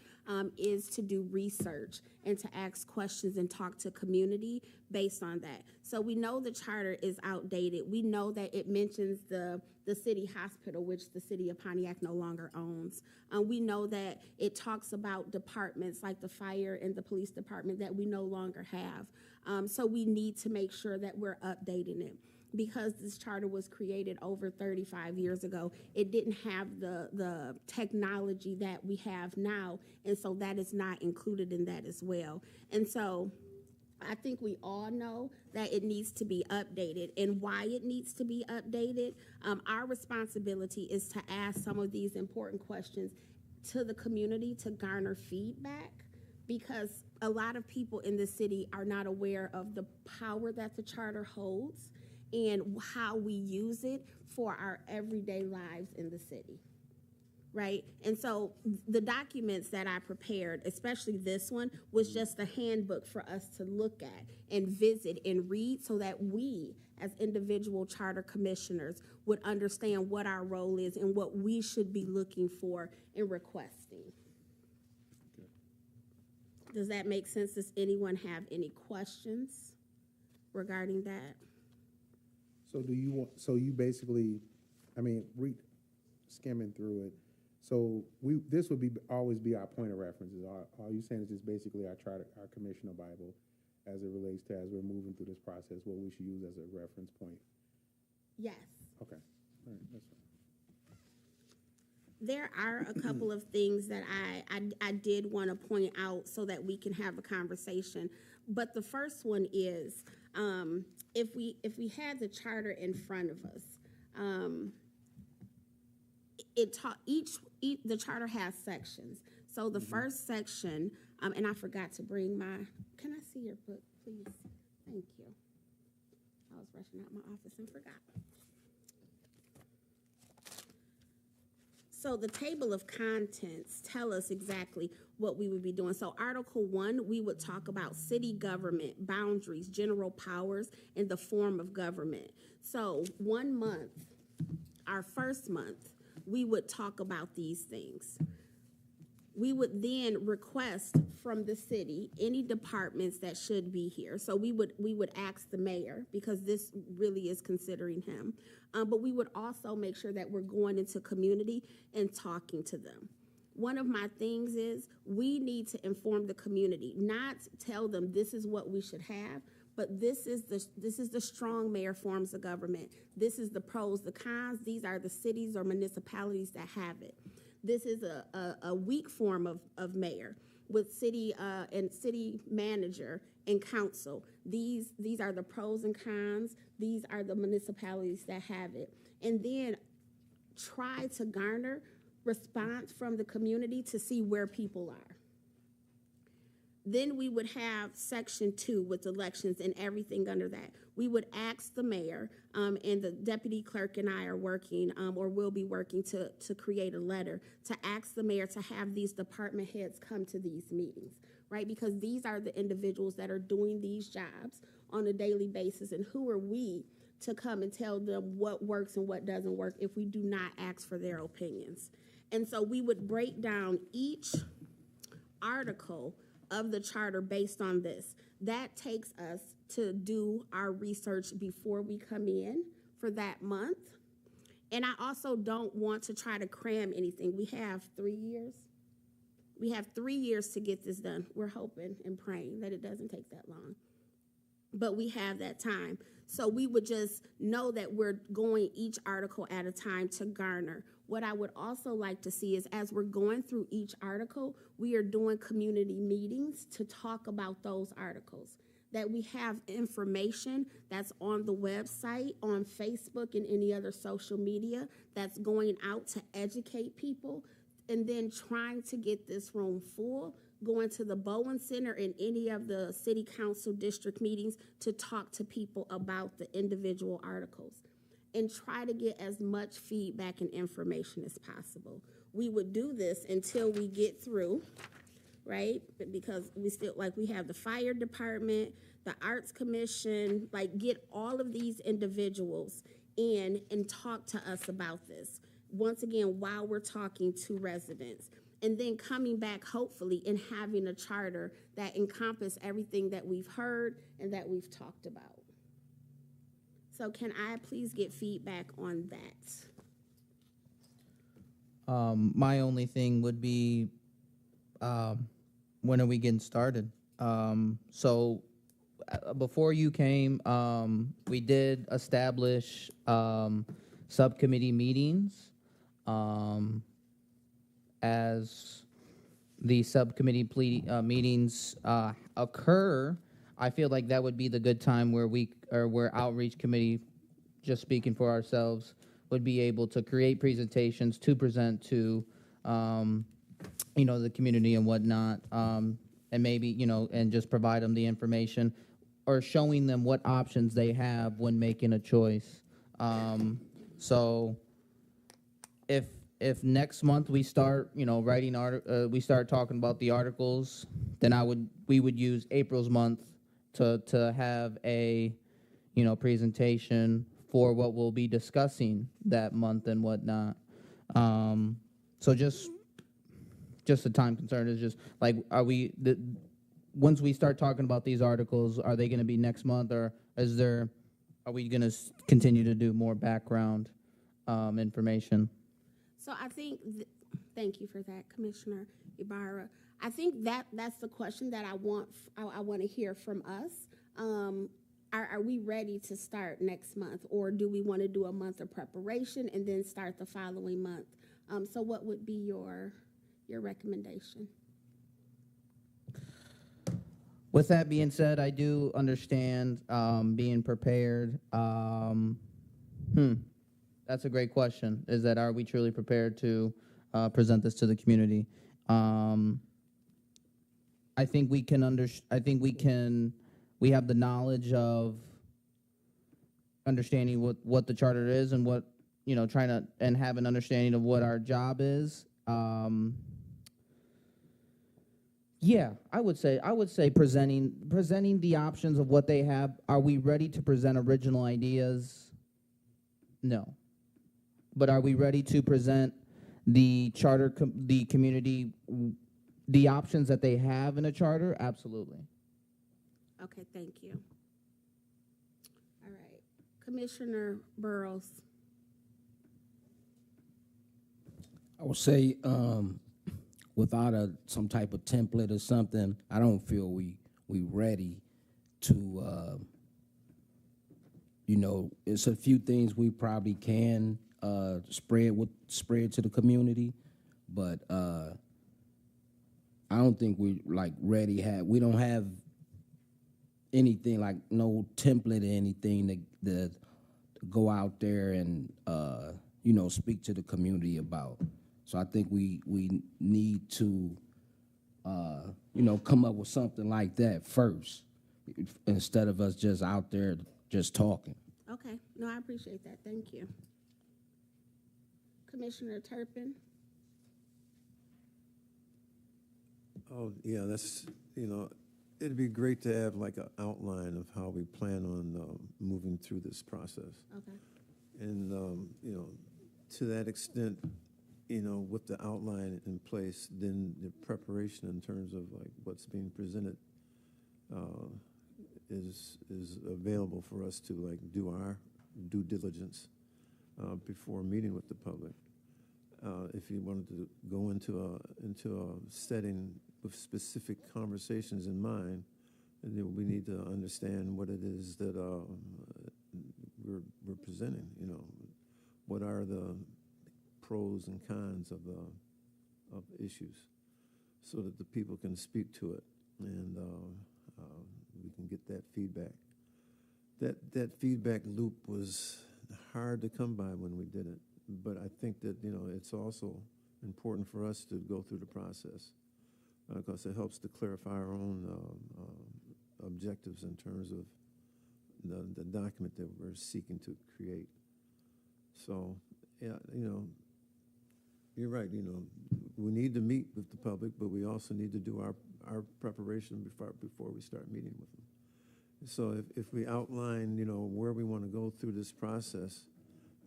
is to do research and to ask questions and talk to community based on that. So we know the charter is outdated. We know that it mentions the city hospital, which the city of Pontiac no longer owns. We know that it talks about departments like the fire and the police department that we no longer have. So we need to make sure that we're updating it. Because this charter was created over 35 years ago, it didn't have the technology that we have now, and so that is not included in that as well. And so I think we all know that it needs to be updated, and why it needs to be updated. Our responsibility is to ask some of these important questions to the community to garner feedback, because a lot of people in the city are not aware of the power that the charter holds and how we use it for our everyday lives in the city. Right? And so the documents that I prepared, especially this one, was just a handbook for us to look at and visit and read so that we, as individual charter commissioners, would understand what our role is and what we should be looking for and requesting. Does that make sense? Does anyone have any questions regarding that? So you basically, I mean, skimming through it, so this would always be our point of references. All you saying is just basically our commissioner Bible as it relates to, as we're moving through this process, what we should use as a reference point. Yes. Okay, all right, that's fine. There are a couple of things that I did want to point out so that we can have a conversation. But the first one is, if we had the charter in front of us, the charter has sections. So the first section, and I forgot to bring can I see your book, please? Thank you. I was rushing out my office and forgot. So the table of contents tell us exactly what we would be doing. So Article 1, we would talk about city government, boundaries, general powers, and the form of government. So 1 month, our first month, we would talk about these things. We would then request from the city any departments that should be here. So we would ask the mayor, because this really is considering him. But we would also make sure that we're going into community and talking to them. One of my things is we need to inform the community, not tell them this is what we should have, but this is the strong mayor forms of government. This is the pros, the cons. These are the cities or municipalities that have it. This is a weak form of mayor with city and city manager and council. These are the pros and cons. These are the municipalities that have it. And then try to garner response from the community to see where people are. Then we would have section 2 with elections and everything under that. We would ask the mayor, and the deputy clerk and I are working, or will be working to create a letter to ask the mayor to have these department heads come to these meetings, right? Because these are the individuals that are doing these jobs on a daily basis, and who are we to come and tell them what works and what doesn't work if we do not ask for their opinions? And so we would break down each article of the charter based on this. That takes us to do our research before we come in for that month. And I also don't want to try to cram anything. We have 3 years. We have 3 years to get this done. We're hoping and praying that it doesn't take that long. But we have that time. So we would just know that we're going each article at a time to garner. What I would also like to see is, as we're going through each article, we are doing community meetings to talk about those articles. That we have information that's on the website, on Facebook, and any other social media that's going out to educate people, and then trying to get this room full, going to the Bowen Center and any of the city council district meetings to talk to people about the individual articles and try to get as much feedback and information as possible. We would do this until we get through, right? Because we have the fire department, the arts commission, get all of these individuals in and talk to us about this. Once again, while we're talking to residents. And then coming back, hopefully, and having a charter that encompasses everything that we've heard and that we've talked about. So can I please get feedback on that? My only thing would be, when are we getting started? Before you came, we did establish subcommittee meetings. As the subcommittee meetings occur, I feel like that would be the good time where outreach committee, just speaking for ourselves, would be able to create presentations to present to, the community and whatnot, and maybe, and just provide them the information. or showing them what options they have when making a choice. So if next month we start, writing we start talking about the articles, then we would use April's month to have a, presentation for what we'll be discussing that month and whatnot. So just a time concern is just like, once we start talking about these articles, are they going to be next month, or are we going to continue to do more background information? So I think, thank you for that, Commissioner Ibarra. I think that's the question that I want to hear from us. Are we ready to start next month, or do we want to do a month of preparation and then start the following month? So what would be your recommendation? With that being said, I do understand being prepared. That's a great question. Is that, are we truly prepared to present this to the community? I think we can we have the knowledge of understanding what the charter is and what, trying to, and have an understanding of what our job is. Yeah, I would say presenting the options of what they have. Are we ready to present original ideas? No. But are we ready to present the charter, the community, the options that they have in a charter? Absolutely. Okay, thank you. All right, Commissioner Burrows. I would say, without some type of template or something, I don't feel we ready to, it's a few things we probably can spread to the community, but I don't think we ready. We don't have anything, like no template or anything to go out there and speak to the community about. So I think we need to come up with something like that first, instead of us just out there just talking. Okay, no, I appreciate that. Thank you. Commissioner Turpin. Oh, yeah, that's, it'd be great to have like an outline of how we plan on moving through this process. Okay. And, to that extent, with the outline in place, then the preparation in terms of like what's being presented is available for us to like do our due diligence before meeting with the public. If you wanted to go into a setting with specific conversations in mind, then we need to understand what it is that we're presenting. What are the pros and cons of issues, so that the people can speak to it, and we can get that feedback. That feedback loop was hard to come by when we did it, but I think that it's also important for us to go through the process, because it helps to clarify our own objectives in terms of the document that we're seeking to create. So, yeah, you're right. We need to meet with the public, but we also need to do our preparation before we start meeting with them. So if we outline, where we want to go through this process,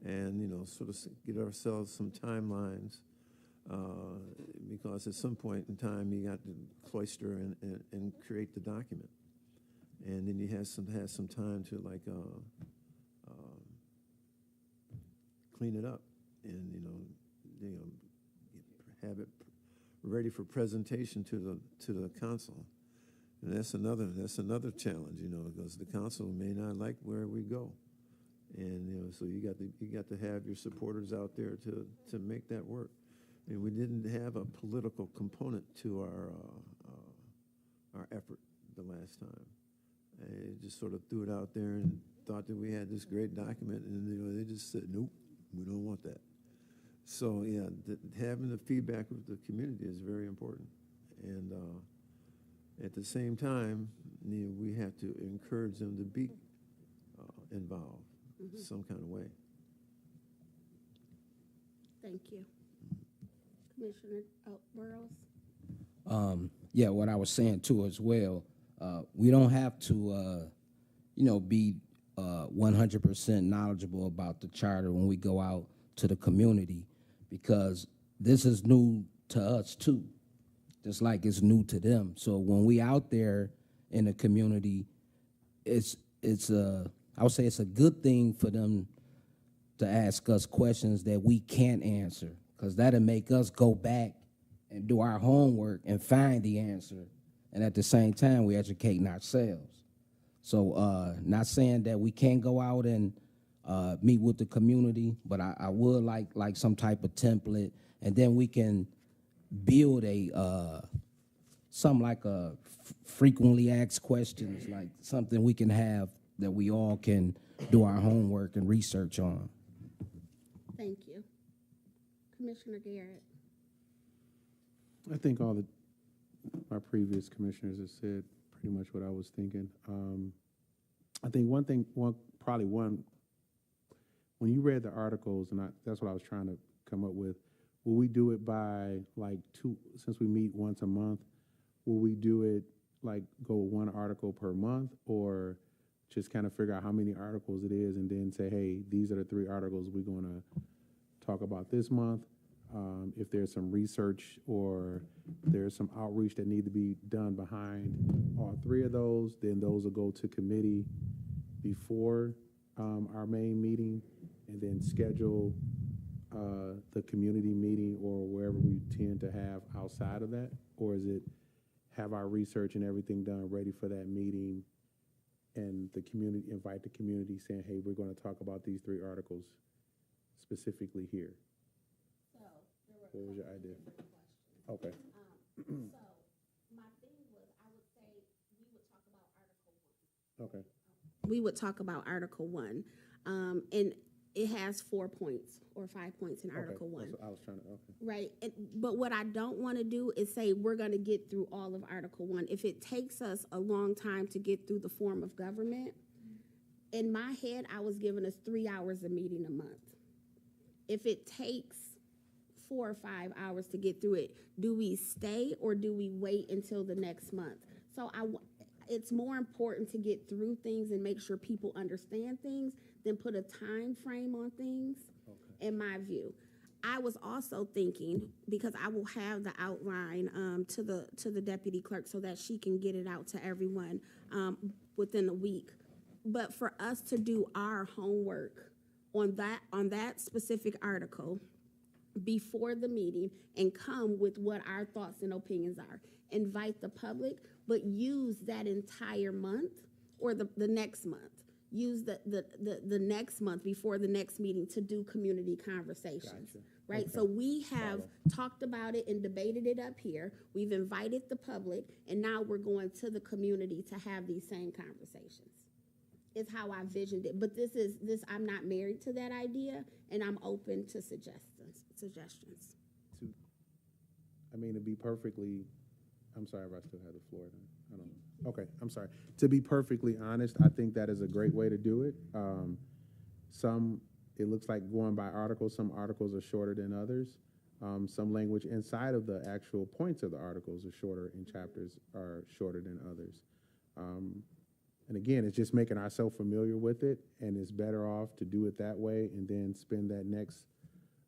and sort of get ourselves some timelines, because at some point in time you got to cloister and create the document, and then you have some time to like clean it up, and have it ready for presentation to the council. And that's another challenge, because the council may not like where we go, and so you got to have your supporters out there to make that work. And we didn't have a political component to our effort the last time. I just sort of threw it out there and thought that we had this great document, and they just said, nope, we don't want that. So yeah, having the feedback of the community is very important, and At the same time, we have to encourage them to be involved some kind of way. Thank you. Commissioner Burrows? Yeah, what I was saying too as well, we don't have to, be 100% knowledgeable about the charter when we go out to the community, because this is new to us too, just like it's new to them. So when we out there in the community, I would say it's a good thing for them to ask us questions that we can't answer, because that'll make us go back and do our homework and find the answer. And at the same time, we're educating ourselves. So not saying that we can't go out and meet with the community, but I would like some type of template, and then we can build something like a frequently asked questions, like something we can have that we all can do our homework and research on. Thank you. Commissioner Garrett? I think all my previous commissioners have said pretty much what I was thinking. I think when you read the articles, and that's what I was trying to come up with, will we do it by since we meet once a month, will we do it go one article per month, or just kind of figure out how many articles it is and then say, hey, these are the 3 articles we're going to talk about this month? If there's some research or there's some outreach that need to be done behind all 3 of those, then those will go to committee before our main meeting, and then schedule the community meeting or wherever we tend to have outside of that? Or is it have our research and everything done ready for that meeting, and the community, invite the community saying, hey, we're going to talk about these 3 articles specifically here? What was your idea? Okay. So my thing was, I would say we would talk about Article 1. Okay. We would talk about Article 1. And it has 4 points or 5 points in Article 1. That's what I was trying to, okay. Right. But what I don't want to do is say we're going to get through all of Article 1. If it takes us a long time to get through the form of government, in my head, I was giving us 3 hours a meeting a month. If it takes 4 or 5 hours to get through it, do we stay or do we wait until the next month? So it's more important to get through things and make sure people understand things than put a time frame on things, in my view. I was also thinking, because I will have the outline to the deputy clerk so that she can get it out to everyone within a week. But for us to do our homework on that specific article before the meeting and come with what our thoughts and opinions are. Invite the public, but use that entire month or the next month. Use the next month before the next meeting to do community conversations. Gotcha. Right? Okay. So we have talked about it and debated it up here. We've invited the public, and now we're going to the community to have these same conversations. Is how I visioned it. But I'm not married to that idea, and I'm open to suggestions. To be perfectly, I'm sorry if I still have the floor. I don't know. Okay, I'm sorry. To be perfectly honest, I think that is a great way to do it. It looks like going by articles. Some articles are shorter than others. Some language inside of the actual points of the articles are shorter, and chapters are shorter than others. And again, it's just making ourselves familiar with it, and it's better off to do it that way and then spend that next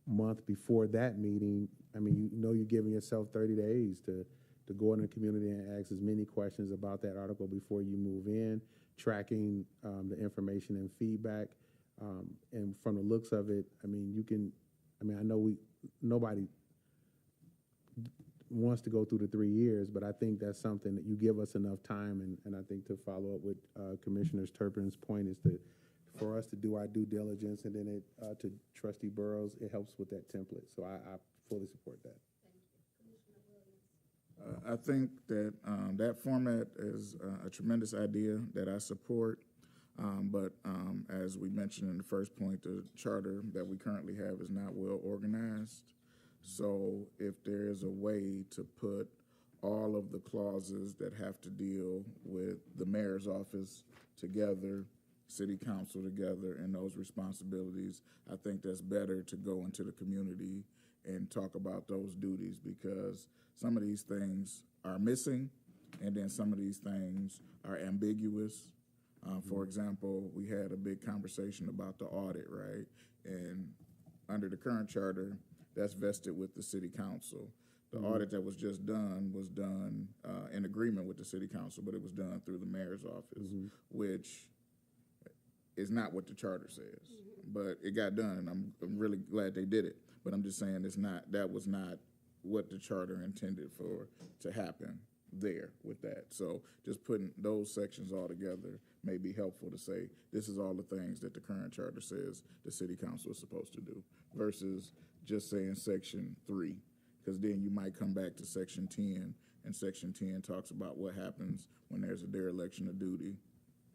month before that meeting. You're giving yourself 30 days to go in the community and ask as many questions about that article before you move in, tracking the information and feedback. And from the looks of it, I know nobody wants to go through the 3 years, but I think that's something that you give us enough time, and I think to follow up with Commissioner Turpin's point is for us to do our due diligence, and then to Trustee Burrows, it helps with that template. So I fully support that. I think that that format is a tremendous idea that I support. But as we mentioned in the first point, the charter that we currently have is not well organized. So if there is a way to put all of the clauses that have to deal with the mayor's office together, city council together, and those responsibilities. I think that's better to go into the community and talk about those duties, because some of these things are missing, and then some of these things are ambiguous. For example, we had a big conversation about the audit, right? And under the current charter, that's vested with the city council. The audit that was done in agreement with the city council, but it was done through the mayor's office, which is not what the charter says. But it got done, and I'm really glad they did it. But I'm just saying that was not what the charter intended for to happen there with that. So just putting those sections all together may be helpful to say, this is all the things that the current charter says the city council is supposed to do, versus just saying section 3, because then you might come back to section 10, and section 10 talks about what happens when there's a dereliction of duty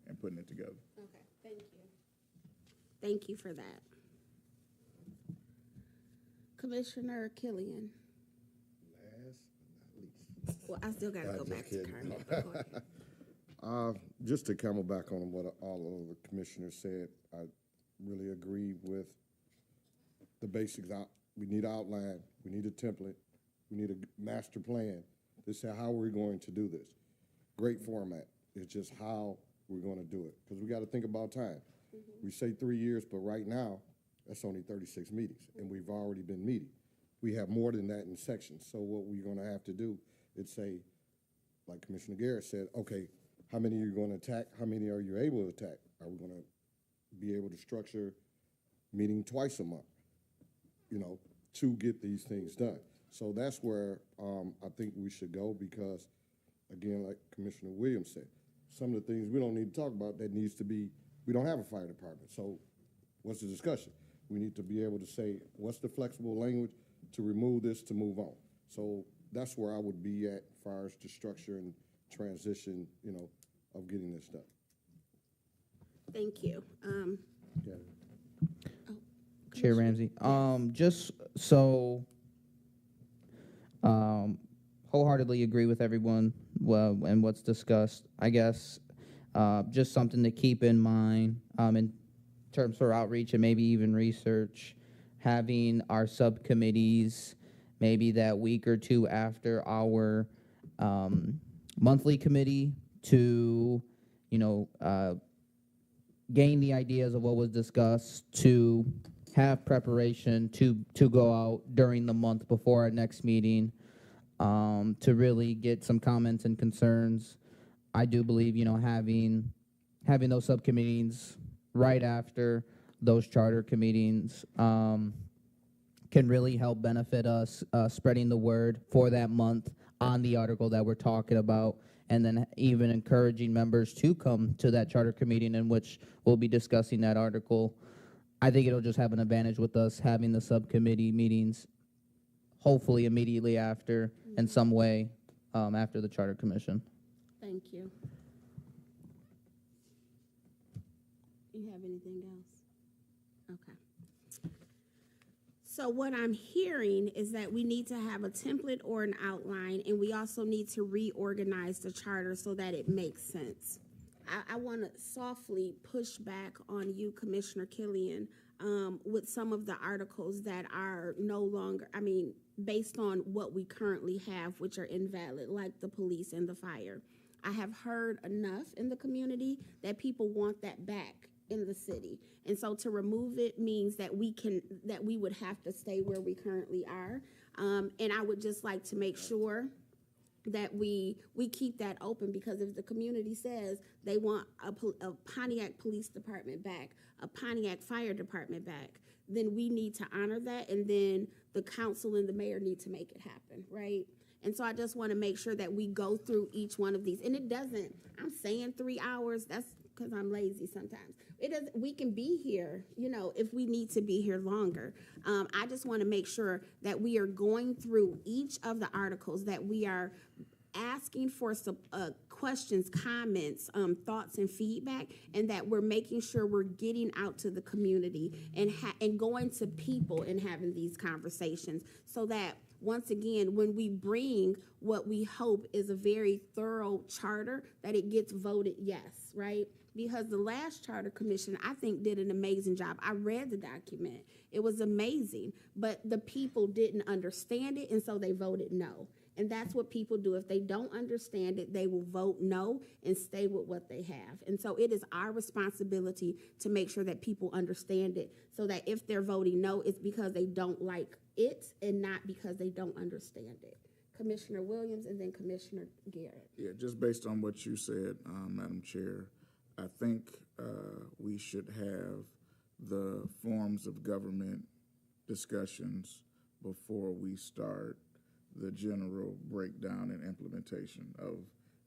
and putting it together. Okay, thank you. Thank you for that. Commissioner Killian. Last but not least. Well, I still got to go just back to kidding. Carmen. But go ahead. Just to come back on what all of the commissioners said, I really agree with the basics. We need an outline, we need a template, we need a master plan. This is how we're going to do this. Great format. It's just how we're going to do it, because we got to think about time. We say 3 years, but right now, that's only 36 meetings, and we've already been meeting. We have more than that in sections. So what we're going to have to do is say, like Commissioner Garrett said, okay, how many are you going to attack? How many are you able to attack? Are we going to be able to structure meeting twice a month, to get these things done? So that's where I think we should go, because, again, like Commissioner Williams said, some of the things we don't need to talk about that needs to be, we don't have a fire department. So what's the discussion? We need to be able to say, what's the flexible language to remove this, to move on? So that's where I would be at as far as the structure and transition, of getting this done. Thank you. Chair Ramsey, just so, wholeheartedly agree with everyone and what's discussed. I guess just something to keep in mind in terms for outreach and maybe even research, having our subcommittees maybe that week or two after our monthly committee to, gain the ideas of what was discussed, to have preparation to go out during the month before our next meeting, to really get some comments and concerns. I do believe, having those subcommittees right after those charter committees can really help benefit us spreading the word for that month on the article that we're talking about, and then even encouraging members to come to that charter committee in which we'll be discussing that article. I think it'll just have an advantage with us having the subcommittee meetings hopefully immediately after, in some way, after the charter commission. Thank you. You have anything else? Okay. So what I'm hearing is that we need to have a template or an outline, and we also need to reorganize the charter so that it makes sense. I want to softly push back on you, Commissioner Killian, with some of the articles that are no longer, based on what we currently have, which are invalid, like the police and the fire. I have heard enough in the community that people want that back in the city. And so to remove it means that we would have to stay where we currently are. And I would just like to make sure that we keep that open, because if the community says they want a Pontiac Police Department back, a Pontiac Fire Department back, then we need to honor that, and then the council and the mayor need to make it happen, right? And so I just want to make sure that we go through each one of these. And it doesn't, I'm saying 3 hours, that's because I'm lazy sometimes. It doesn't, we can be here, if we need to be here longer. I just want to make sure that we are going through each of the articles, that we are asking for some questions, comments, thoughts, and feedback, and that we're making sure we're getting out to the community and going to people and having these conversations, so that once again, when we bring what we hope is a very thorough charter, that it gets voted yes, right? Because the last charter commission, I think, did an amazing job. I read the document. It was amazing, but the people didn't understand it, and so they voted no. And that's what people do. If they don't understand it, they will vote no and stay with what they have. And so it is our responsibility to make sure that people understand it, so that if they're voting no, it's because they don't like it and not because they don't understand it. Commissioner Williams and then Commissioner Garrett. Yeah, just based on what you said, Madam Chair, I think we should have the forms of government discussions before we start the general breakdown and implementation of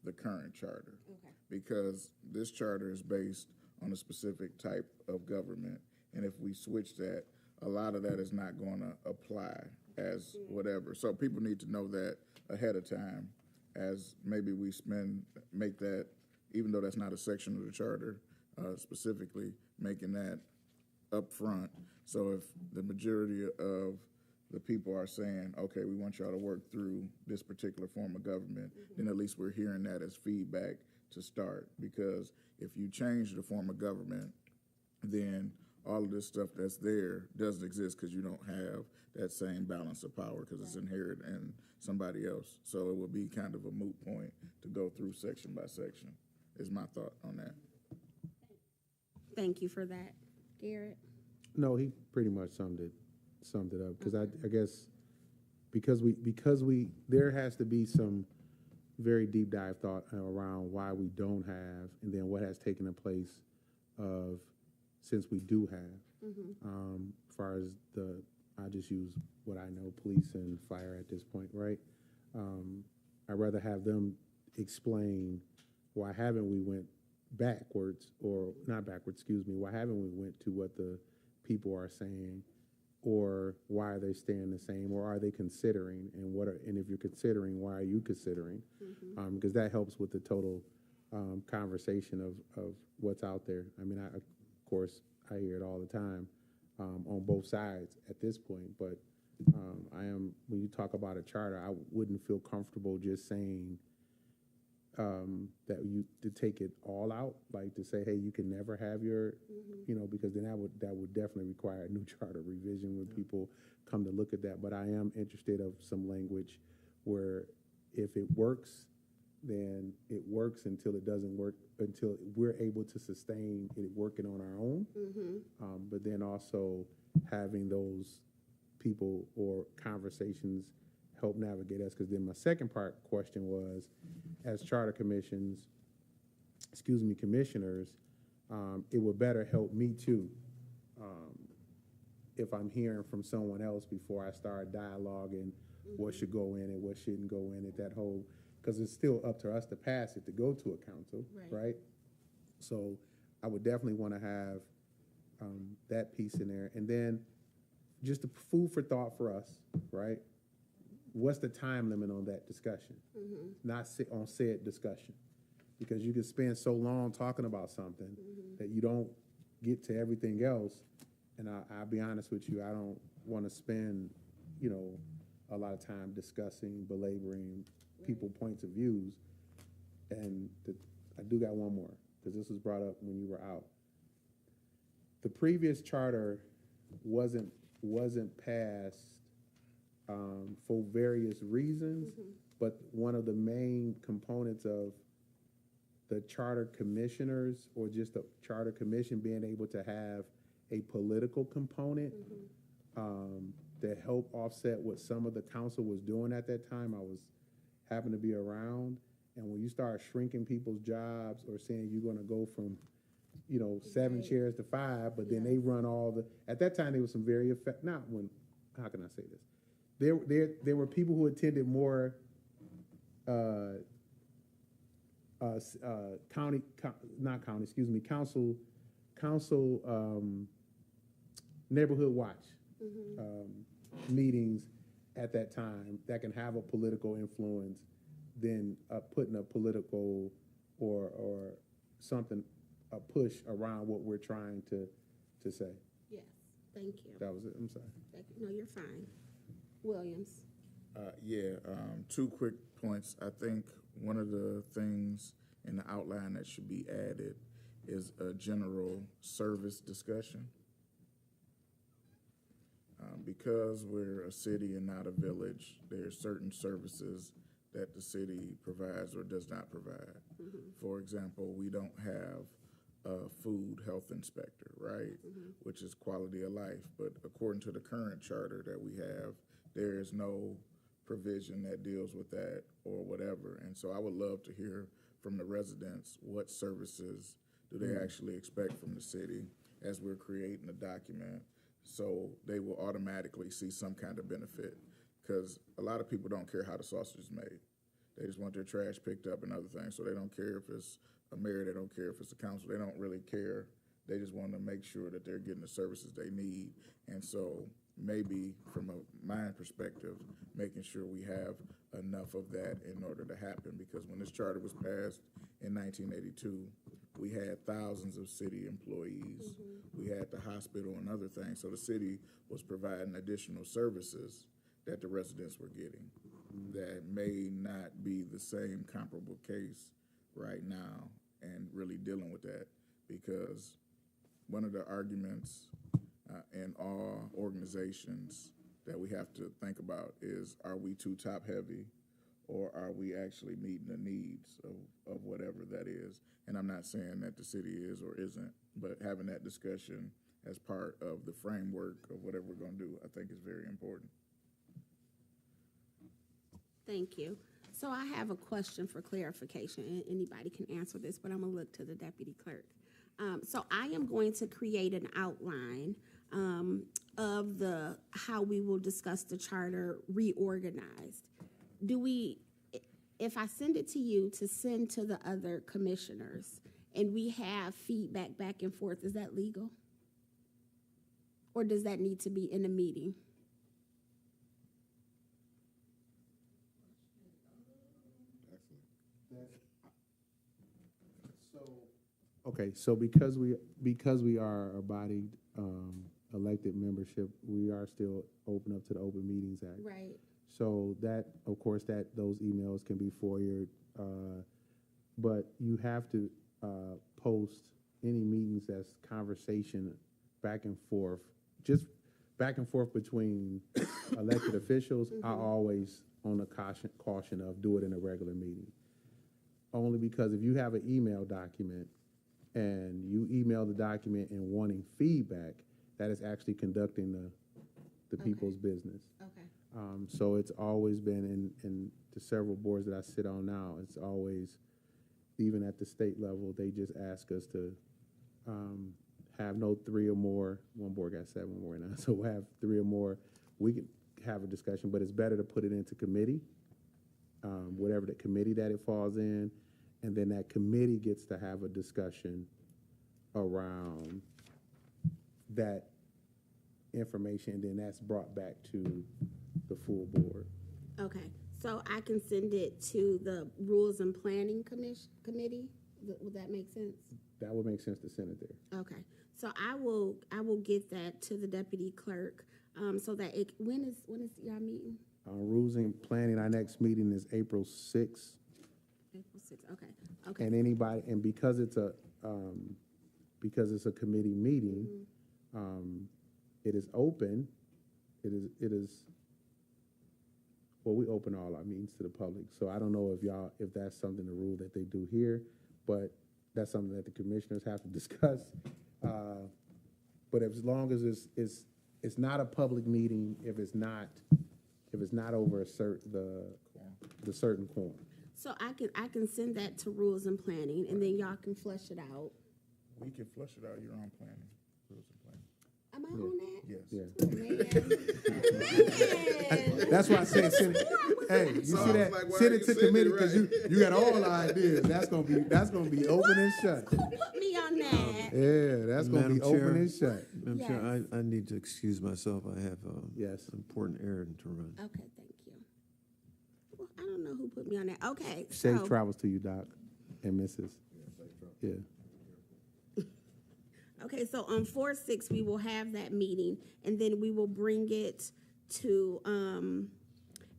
the current charter. Okay. Because this charter is based on a specific type of government, and if we switch that, a lot of that is not going to apply as whatever. So people need to know that ahead of time, as maybe we make that, even though that's not a section of the charter, specifically making that up front. So if the majority of the people are saying, okay, we want y'all to work through this particular form of government, then at least we're hearing that as feedback to start. Because if you change the form of government, then all of this stuff that's there doesn't exist, because you don't have that same balance of power, because it's inherent in somebody else. So it would be kind of a moot point to go through section by section, is my thought on that. Thank you for that. Garrett? No, he pretty much summed it up, because I guess because we there has to be some very deep dive thought around why we don't have, and then what has taken the place of since we do have. As far as I just use what I know, police and fire at this point, right? I'd rather have them explain why haven't we went backwards, or not backwards, excuse me, why haven't we went to what the people are saying, or why are they staying the same, or are they considering, and if you're considering, why are you considering? Because that helps with the total conversation of what's out there. I mean, of course, I hear it all the time on both sides at this point, but when you talk about a charter, I wouldn't feel comfortable just saying that to take it all out, like to say, hey, you can never have your, because then that would definitely require a new charter revision when people come to look at that. But I am interested of some language where if it works, then it works until it doesn't work, until we're able to sustain it working on our own. But then also having those people or conversations help navigate us. Because then my second question was, as charter commissioners, it would better help me too if I'm hearing from someone else before I start dialoguing what should go in and what shouldn't go in it, that whole, because it's still up to us to pass it to go to a council, right? So I would definitely want to have that piece in there. And then just the food for thought for us, right? What's the time limit on that discussion? Not on said discussion. Because you can spend so long talking about something that you don't get to everything else. And I'll be honest with you, I don't want to spend, a lot of time discussing, belaboring people's points of views. And I do got one more, because this was brought up when you were out. The previous charter wasn't passed for various reasons, but one of the main components of the charter commissioners, or just the charter commission, being able to have a political component to help offset what some of the council was doing at that time. I happened to be around, and when you start shrinking people's jobs or saying you're going to go from 7 chairs to 5, but then they run at that time there was some very how can I say this? There were people who attended more council neighborhood watch meetings at that time that can have a political influence than putting a political or something, a push around what we're trying to say. Yes, thank you. That was it. I'm sorry. No, you're fine. Williams. Two quick points. I think one of the things in the outline that should be added is a general service discussion. Because we're a city and not a village, there are certain services that the city provides or does not provide. For example, we don't have a food health inspector, right? Which is quality of life. But according to the current charter that we have, there is no provision that deals with that or whatever. And so I would love to hear from the residents, what services do they actually expect from the city as we're creating a document, so they will automatically see some kind of benefit. Because a lot of people don't care how the sausage is made. They just want their trash picked up and other things. So they don't care if it's a mayor, they don't care if it's a council, they don't really care. They just want to make sure that they're getting the services they need. And so maybe from a mind perspective, making sure we have enough of that in order to happen. Because when this charter was passed in 1982, we had thousands of city employees. We had the hospital and other things. So the city was providing additional services that the residents were getting. That may not be the same comparable case right now, and really dealing with that, because one of the arguments in all organizations that we have to think about is, are we too top heavy, or are we actually meeting the needs of whatever that is? And I'm not saying that the city is or isn't, but having that discussion as part of the framework of whatever we're going to do, I think is very important. Thank you. So I have a question for clarification, and anybody can answer this, but I'm gonna look to the deputy clerk. So I am going to create an outline of how we will discuss the charter reorganized. If I send it to you to send to the other commissioners and we have feedback back and forth, is that legal? Or does that need to be in a meeting? Okay, so because we are a body elected membership, we are still open up to the Open Meetings Act. Right. So that, of course, those emails can be forwarded, but you have to post any meetings that's conversation back and forth, just back and forth between elected officials. I always on the caution of do it in a regular meeting. Only because if you have an email document and you email the document and wanting feedback, that is actually conducting the people's business. Okay. So it's always been in the several boards that I sit on now, it's always, even at the state level, they just ask us to have no 3 or more. One board got 7, one more now. So we'll have 3 or more. We can have a discussion, but it's better to put it into committee, whatever the committee that it falls in, and then that committee gets to have a discussion around that information, and then that's brought back to the full board. Okay, so I can send it to the Rules and Planning Committee? Would that make sense? That would make sense to send it there. Okay, so I will get that to the deputy clerk, so that when is y'all meeting? Rules and Planning, our next meeting is April 6th. April 6th, okay. And anybody, and because it's a committee meeting, it is open. It is. Well, we open all our meetings to the public, so I don't know if that's something, the rule that they do here, but that's something that the commissioners have to discuss. But as long as it's not a public meeting, if it's not over the certain quorum. So I can send that to Rules and Planning, and then y'all can flesh it out. We can flush it out. You're on planning, rules and planning. Am I on that? Yes. Yeah. That's why I said send it. Hey, you see that? Like, Send it to committee, because you got all the ideas. That's gonna be open and shut. Who put me on that? Yeah, that's gonna be Madam Chair. open and shut. Madam Yes. Chair, I need to excuse myself. I have Yes. an important errand to run. Okay, thank you. Well, I don't know who put me on that. Okay, Safe so, travels to you, Doc and Mrs. Yeah. okay, so on 4/6, we will have that meeting, and then we will bring it to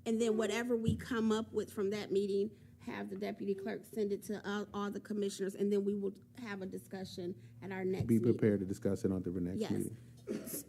And then whatever we come up with from that meeting, have the deputy clerk send it to all the commissioners, and then we will have a discussion at our next Be meeting. prepared to discuss it on the next Yes. meeting.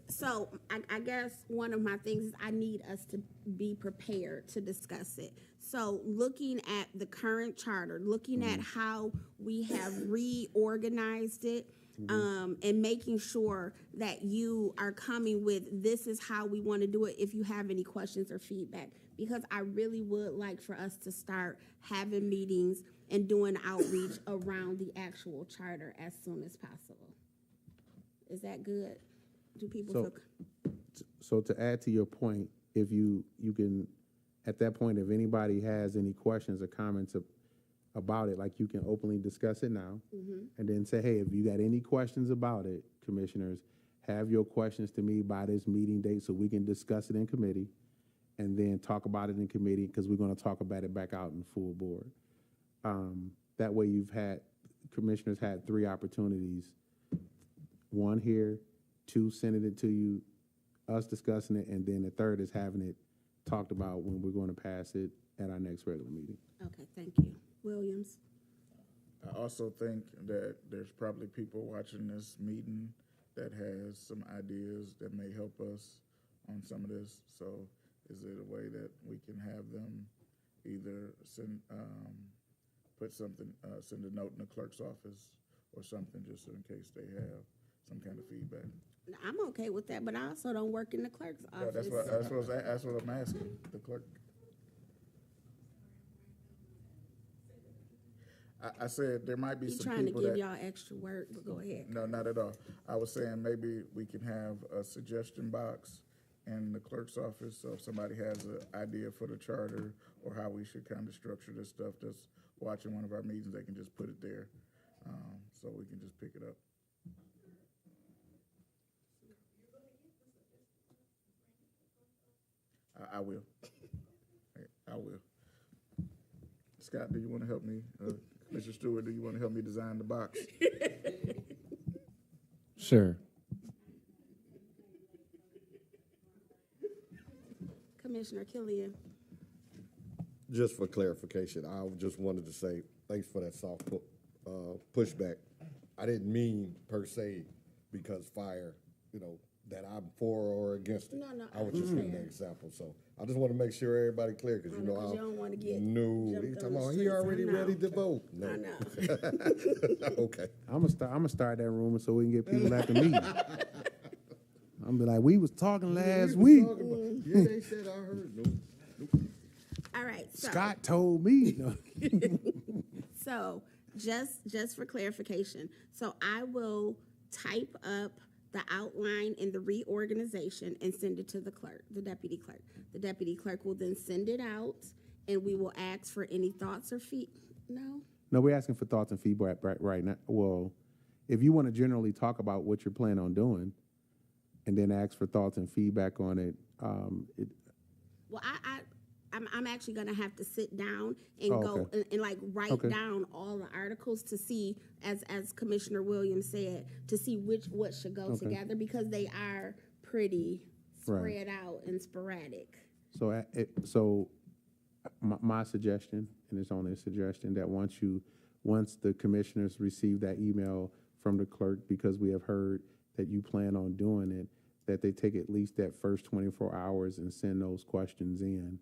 So I guess one of my things is I need us to be prepared to discuss it. So looking at the current charter, looking at how we have reorganized it, and making sure that you are coming with, this is how we want to do it, if you have any questions or feedback. Because I really would like for us to start having meetings and doing outreach around the actual charter as soon as possible. Is that good? Do people So- feel? So to add to your point, if you can, at that point, if anybody has any questions or comments about it, like you can openly discuss it now, and then say, hey, if you got any questions about it, commissioners, have your questions to me by this meeting date so we can discuss it in committee, and then talk about it in committee, because we're going to talk about it back out in full board. That way commissioners had 3 opportunities, 1 here, 2 sending it to you, us discussing it, and then the 3rd is having it talked about when we're going to pass it at our next regular meeting. Okay, thank you. Williams? I also think that there's probably people watching this meeting that has some ideas that may help us on some of this. So is it a way that we can have them either send, send a note in the clerk's office or something, just in case they have some kind of feedback? I'm okay with that, but I also don't work in the clerk's Yeah, office. that's what I'm asking, the clerk. I said there might be He's some trying to people give that. y'all extra work, but go ahead. No, not at all. I was saying maybe we can have a suggestion box in the clerk's office, so if somebody has an idea for the charter or how we should kind of structure this stuff that's watching one of our meetings, they can just put it there, so we can just pick it up. I will. I will. Scott, do you want to help me? Mr. Stewart, do you want to help me design the box? Sure. Commissioner Killian? Just for clarification, I just wanted to say, thanks for that soft pushback. I didn't mean per se because fire, that I'm for or against it. No, I was just giving an example. So I just want to make sure everybody clear, because I know, 'cause you don't wanna get no, jumped he on talking the about he streets. I already know. ready to vote. No. I know. Okay. I'm gonna start that rumor so we can get people at the meeting. I'm be like, we was talking last week. Yeah, they said I heard. Nope. All right, so. Scott told me. No. So, just for clarification, so I will type up the outline and the reorganization and send it to the clerk, the deputy clerk. The deputy clerk will then send it out, and we will ask for any thoughts or no? No, we're asking for thoughts and feedback right now. Well, if you want to generally talk about what you're planning on doing, and then ask for thoughts and feedback on it, Well, I'm actually gonna have to sit down and Oh, go okay. and like write Okay. down all the articles to see, as Commissioner Williams said, to see what should go Okay. together, because they are pretty Right. spread out and sporadic. So my suggestion, and it's only a suggestion, that once the commissioners receive that email from the clerk, because we have heard that you plan on doing it, that they take at least that first 24 hours and send those questions in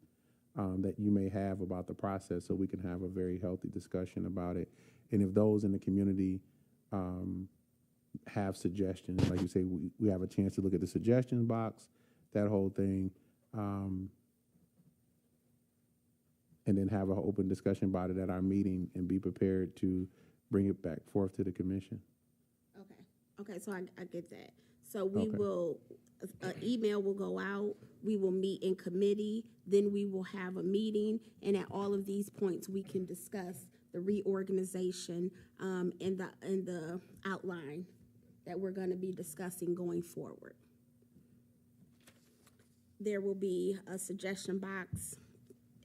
that you may have about the process, so we can have a very healthy discussion about it. And if those in the community have suggestions, like you say, we have a chance to look at the suggestions box, that whole thing, and then have an open discussion about it at our meeting, and be prepared to bring it back forth to the commission. Okay, so I get that. So we Okay. will, an email will go out, we will meet in committee, then we will have a meeting, and at all of these points, we can discuss the reorganization and the outline that we're gonna be discussing going forward. There will be a suggestion box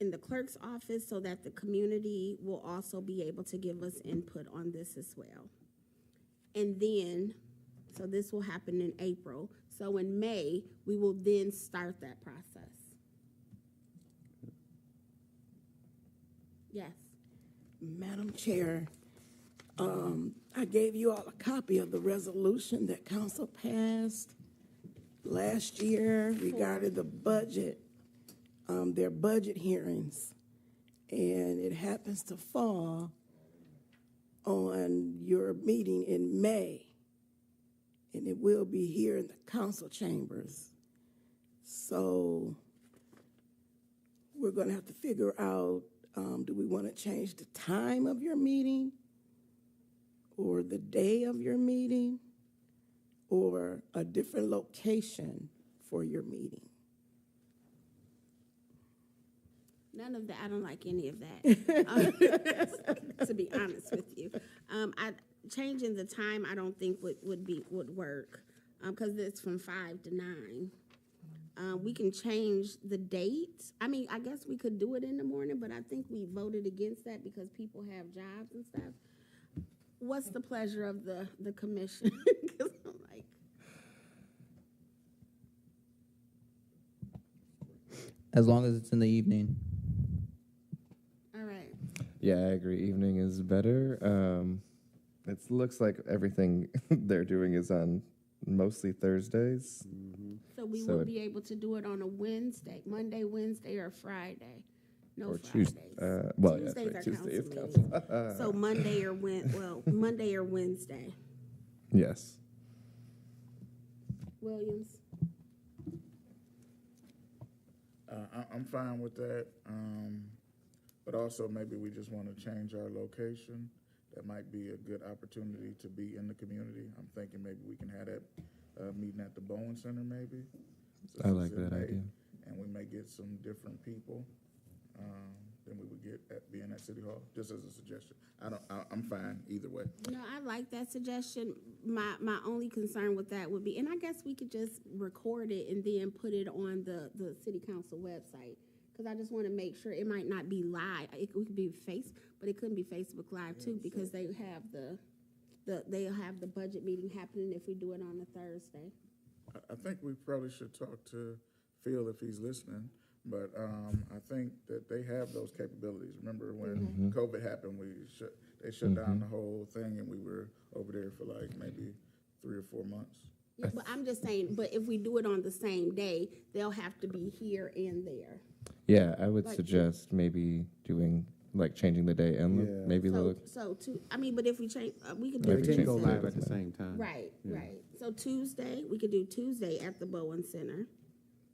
in the clerk's office so that the community will also be able to give us input on this as well. And then, so this will happen in April. So in May, we will then start that process. Yes. Madam Chair, I gave you all a copy of the resolution that council passed last year regarding the budget, their budget hearings. And it happens to fall on your meeting in May. And it will be here in the council chambers. So we're gonna have to figure out, do we wanna change the time of your meeting? Or the day of your meeting? Or a different location for your meeting? None of that. I don't like any of that. To be honest with you, changing the time I don't think would work because it's from 5 to 9. We can change the date. I mean, I guess we could do it in the morning, but I think we voted against that because people have jobs and stuff. What's the pleasure of the commission? 'Cause I'm like, As long as it's in the evening. all right. Yeah, I agree. Evening is better. It looks like everything they're doing is on mostly Thursdays. So we So will it- be able to do it on a Wednesday, Monday, Wednesday, or Friday. No Or Fridays. Tuesday. Well, yeah, that's Tuesdays right. are Tuesday is council meeting. council. So Monday or Monday or Wednesday. Yes. Williams. I'm fine with that, but also maybe we just want to change our location. That might be a good opportunity to be in the community. I'm thinking maybe we can have that meeting at the Bowen Center, maybe. since I it's like in that May, idea. And we may get some different people than we would get at being at City Hall, just as a suggestion. I'm fine either way. No, I like that suggestion. My only concern with that would be, and I guess we could just record it and then put it on the city council website. Because I just want to make sure it might not be live. It could be but it couldn't be Facebook Live too because they have they'll have the budget meeting happening if we do it on a Thursday. I think we probably should talk to Phil if he's listening, but I think that they have those capabilities. Remember when COVID happened, they shut down the whole thing, and we were over there for like maybe 3 or 4 months. Yeah, but I'm just saying, but if we do it on the same day, they'll have to be here and there. Yeah, I would Like- suggest maybe doing, like, changing the day and Yeah. maybe But if we change, we could do They Maybe can't change go the live day. at the same time. Right, Yeah. right. So Tuesday, we could do Tuesday at the Bowen Center.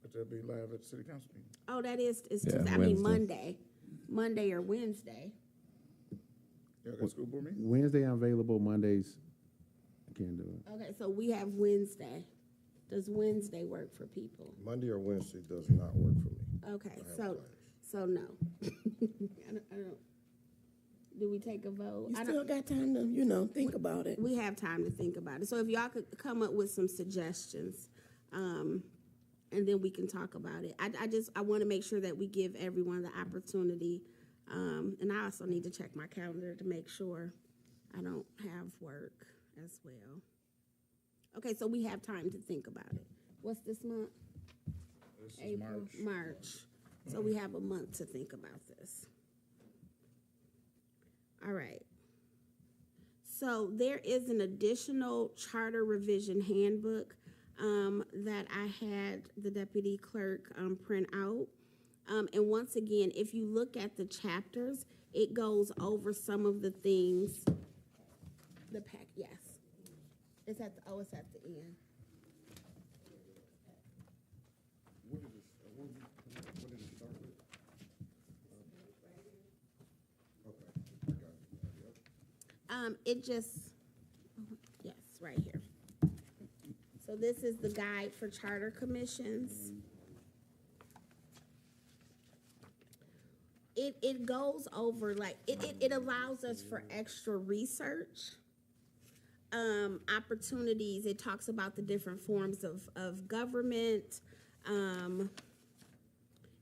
But they'll be live at the city council meeting. Oh, that is Yeah, Tuesday. I mean Wednesday. Monday or Wednesday. Y'all got school board meeting? Wednesday I'm available, Mondays I can't do it. Okay, so we have Wednesday. Does Wednesday work for people? Monday or Wednesday does not work for me. Okay, I have so no. I don't. Do we take a vote? You I still don't. got time to, think about it. We have time to think about it. So if y'all could come up with some suggestions, and then we can talk about it. I want to make sure that we give everyone the opportunity, and I also need to check my calendar to make sure I don't have work as well. Okay, so we have time to think about it. What's this month? This is April, March. So we have a month to think about this. All right. So there is an additional charter revision handbook that I had the deputy clerk print out. And once again, if you look at the chapters, it goes over some of the things. The pack, yes. It's at the end. What did it start with? Okay, I got it. It just, yes, right here. So this is the guide for charter commissions. It goes over, like, it allows us for extra research, opportunities. It talks about the different forms of government.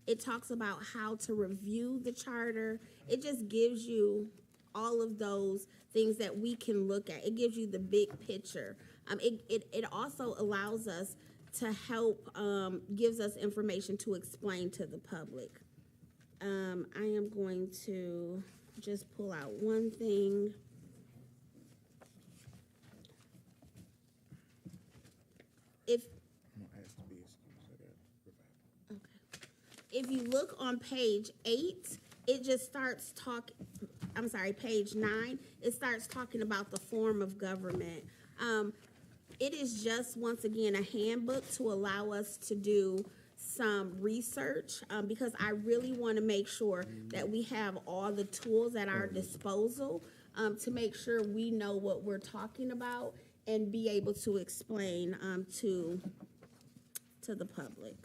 It talks about how to review the charter. It just gives you all of those things that we can look at. It gives you the big picture. It also allows us to help, gives us information to explain to the public. I am going to just pull out one thing. If you look on page 8, it just starts page 9, it starts talking about the form of government. It is just, once again, a handbook to allow us to do some research, because I really want to make sure that we have all the tools at our disposal, to make sure we know what we're talking about and be able to explain to the public.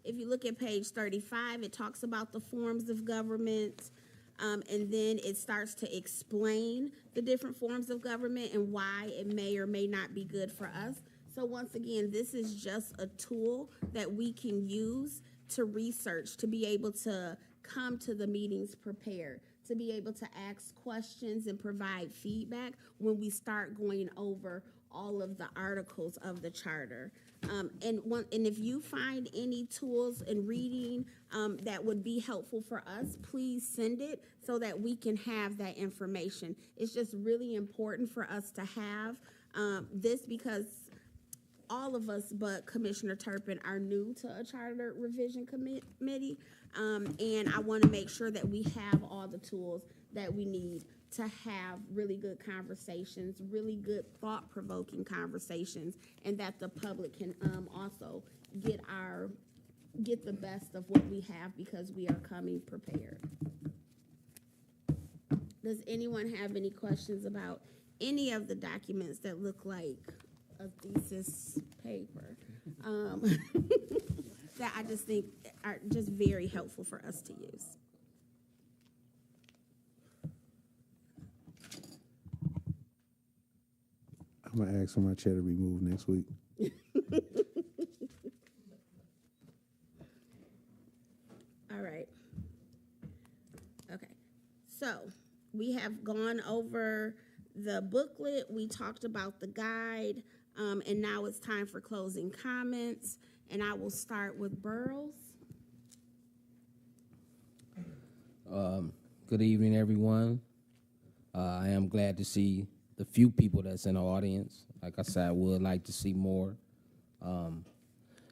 If you look at page 35, it talks about the forms of government, and then it starts to explain the different forms of government and why it may or may not be good for us. So once again, this is just a tool that we can use to research, to be able to come to the meetings prepared, to be able to ask questions and provide feedback when we start going over all of the articles of the charter. And if you find any tools and reading that would be helpful for us, please send it so that we can have that information. It's just really important for us to have this, because all of us but Commissioner Turpin are new to a charter revision committee, and I want to make sure that we have all the tools that we need to have really good conversations, really good thought-provoking conversations, and that the public can also get the best of what we have, because we are coming prepared. Does anyone have any questions about any of the documents that look like a thesis paper that I just think are just very helpful for us to use? I'm gonna ask for my chair to be moved next week. All right. Okay. So we have gone over the booklet. We talked about the guide, and now it's time for closing comments. And I will start with Burrows. Good evening, everyone. I am glad to see the few people that's in the audience. Like I said, I would like to see more.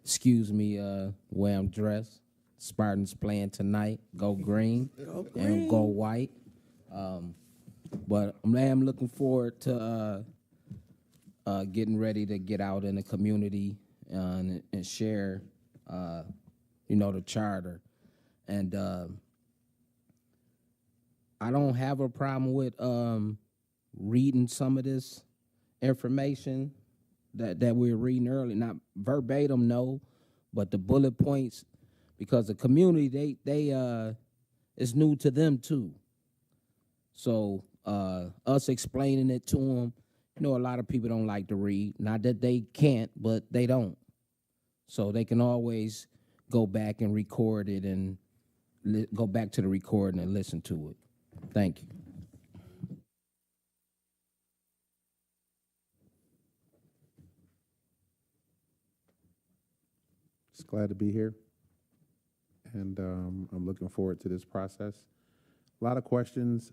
Excuse me, way I'm dressed. Spartans playing tonight. Go green. Go green. And go white. But I am looking forward to getting ready to get out in the community and share, the charter. And I don't have a problem with reading some of this information that we're reading early. Not verbatim, no, but the bullet points, because the community, they it's new to them too. So us explaining it to them, a lot of people don't like to read. Not that they can't, but they don't. So they can always go back and record it and go back to the recording and listen to it. Thank you. Just glad to be here, and I'm looking forward to this process. A lot of questions,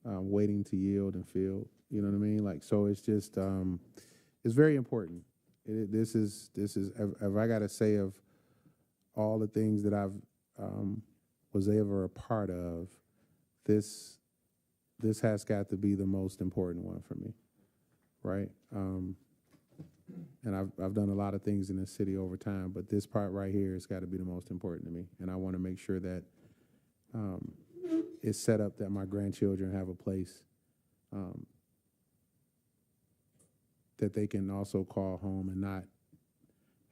waiting to yield and field. You know what I mean? So it's just it's very important. This is if I got to say, of all the things that I've was ever a part of, this has got to be the most important one for me, right? And I've done a lot of things in this city over time, but this part right here has got to be the most important to me. And I want to make sure that it's set up that my grandchildren have a place that they can also call home and not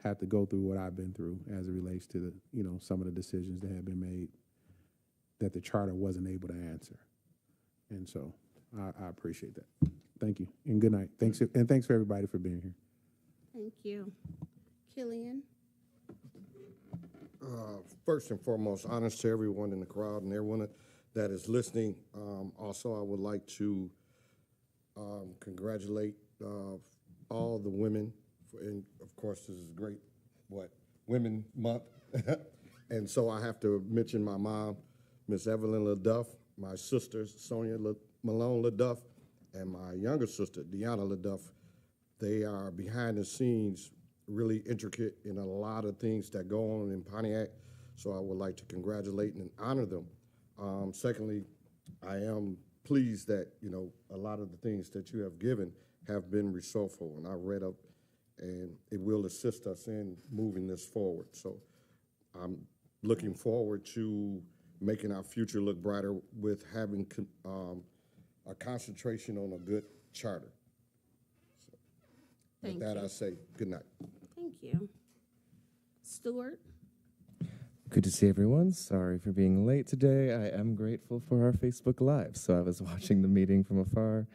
have to go through what I've been through as it relates to some of the decisions that have been made that the charter wasn't able to answer. And so I appreciate that. Thank you, and good night. Thanks for everybody for being here. Thank you. Killian? First and foremost, honors to everyone in the crowd and everyone that is listening. Also, I would like to congratulate all the women, and of course, this is great Women Month. And so I have to mention my mom, Miss Evelyn LaDuff, my sisters, Sonia Malone LaDuff, and my younger sister, Deanna LaDuff. They are behind the scenes, really intricate in a lot of things that go on in Pontiac. So I would like to congratulate and honor them. Secondly, I am pleased that, a lot of the things that you have given have been resourceful, and I read up, and it will assist us in moving this forward. So I'm looking forward to making our future look brighter with having a concentration on a good charter. So with that, I say good night. Thank you. Stuart? Good to see everyone. Sorry for being late today. I am grateful for our Facebook Live. So I was watching the meeting from afar.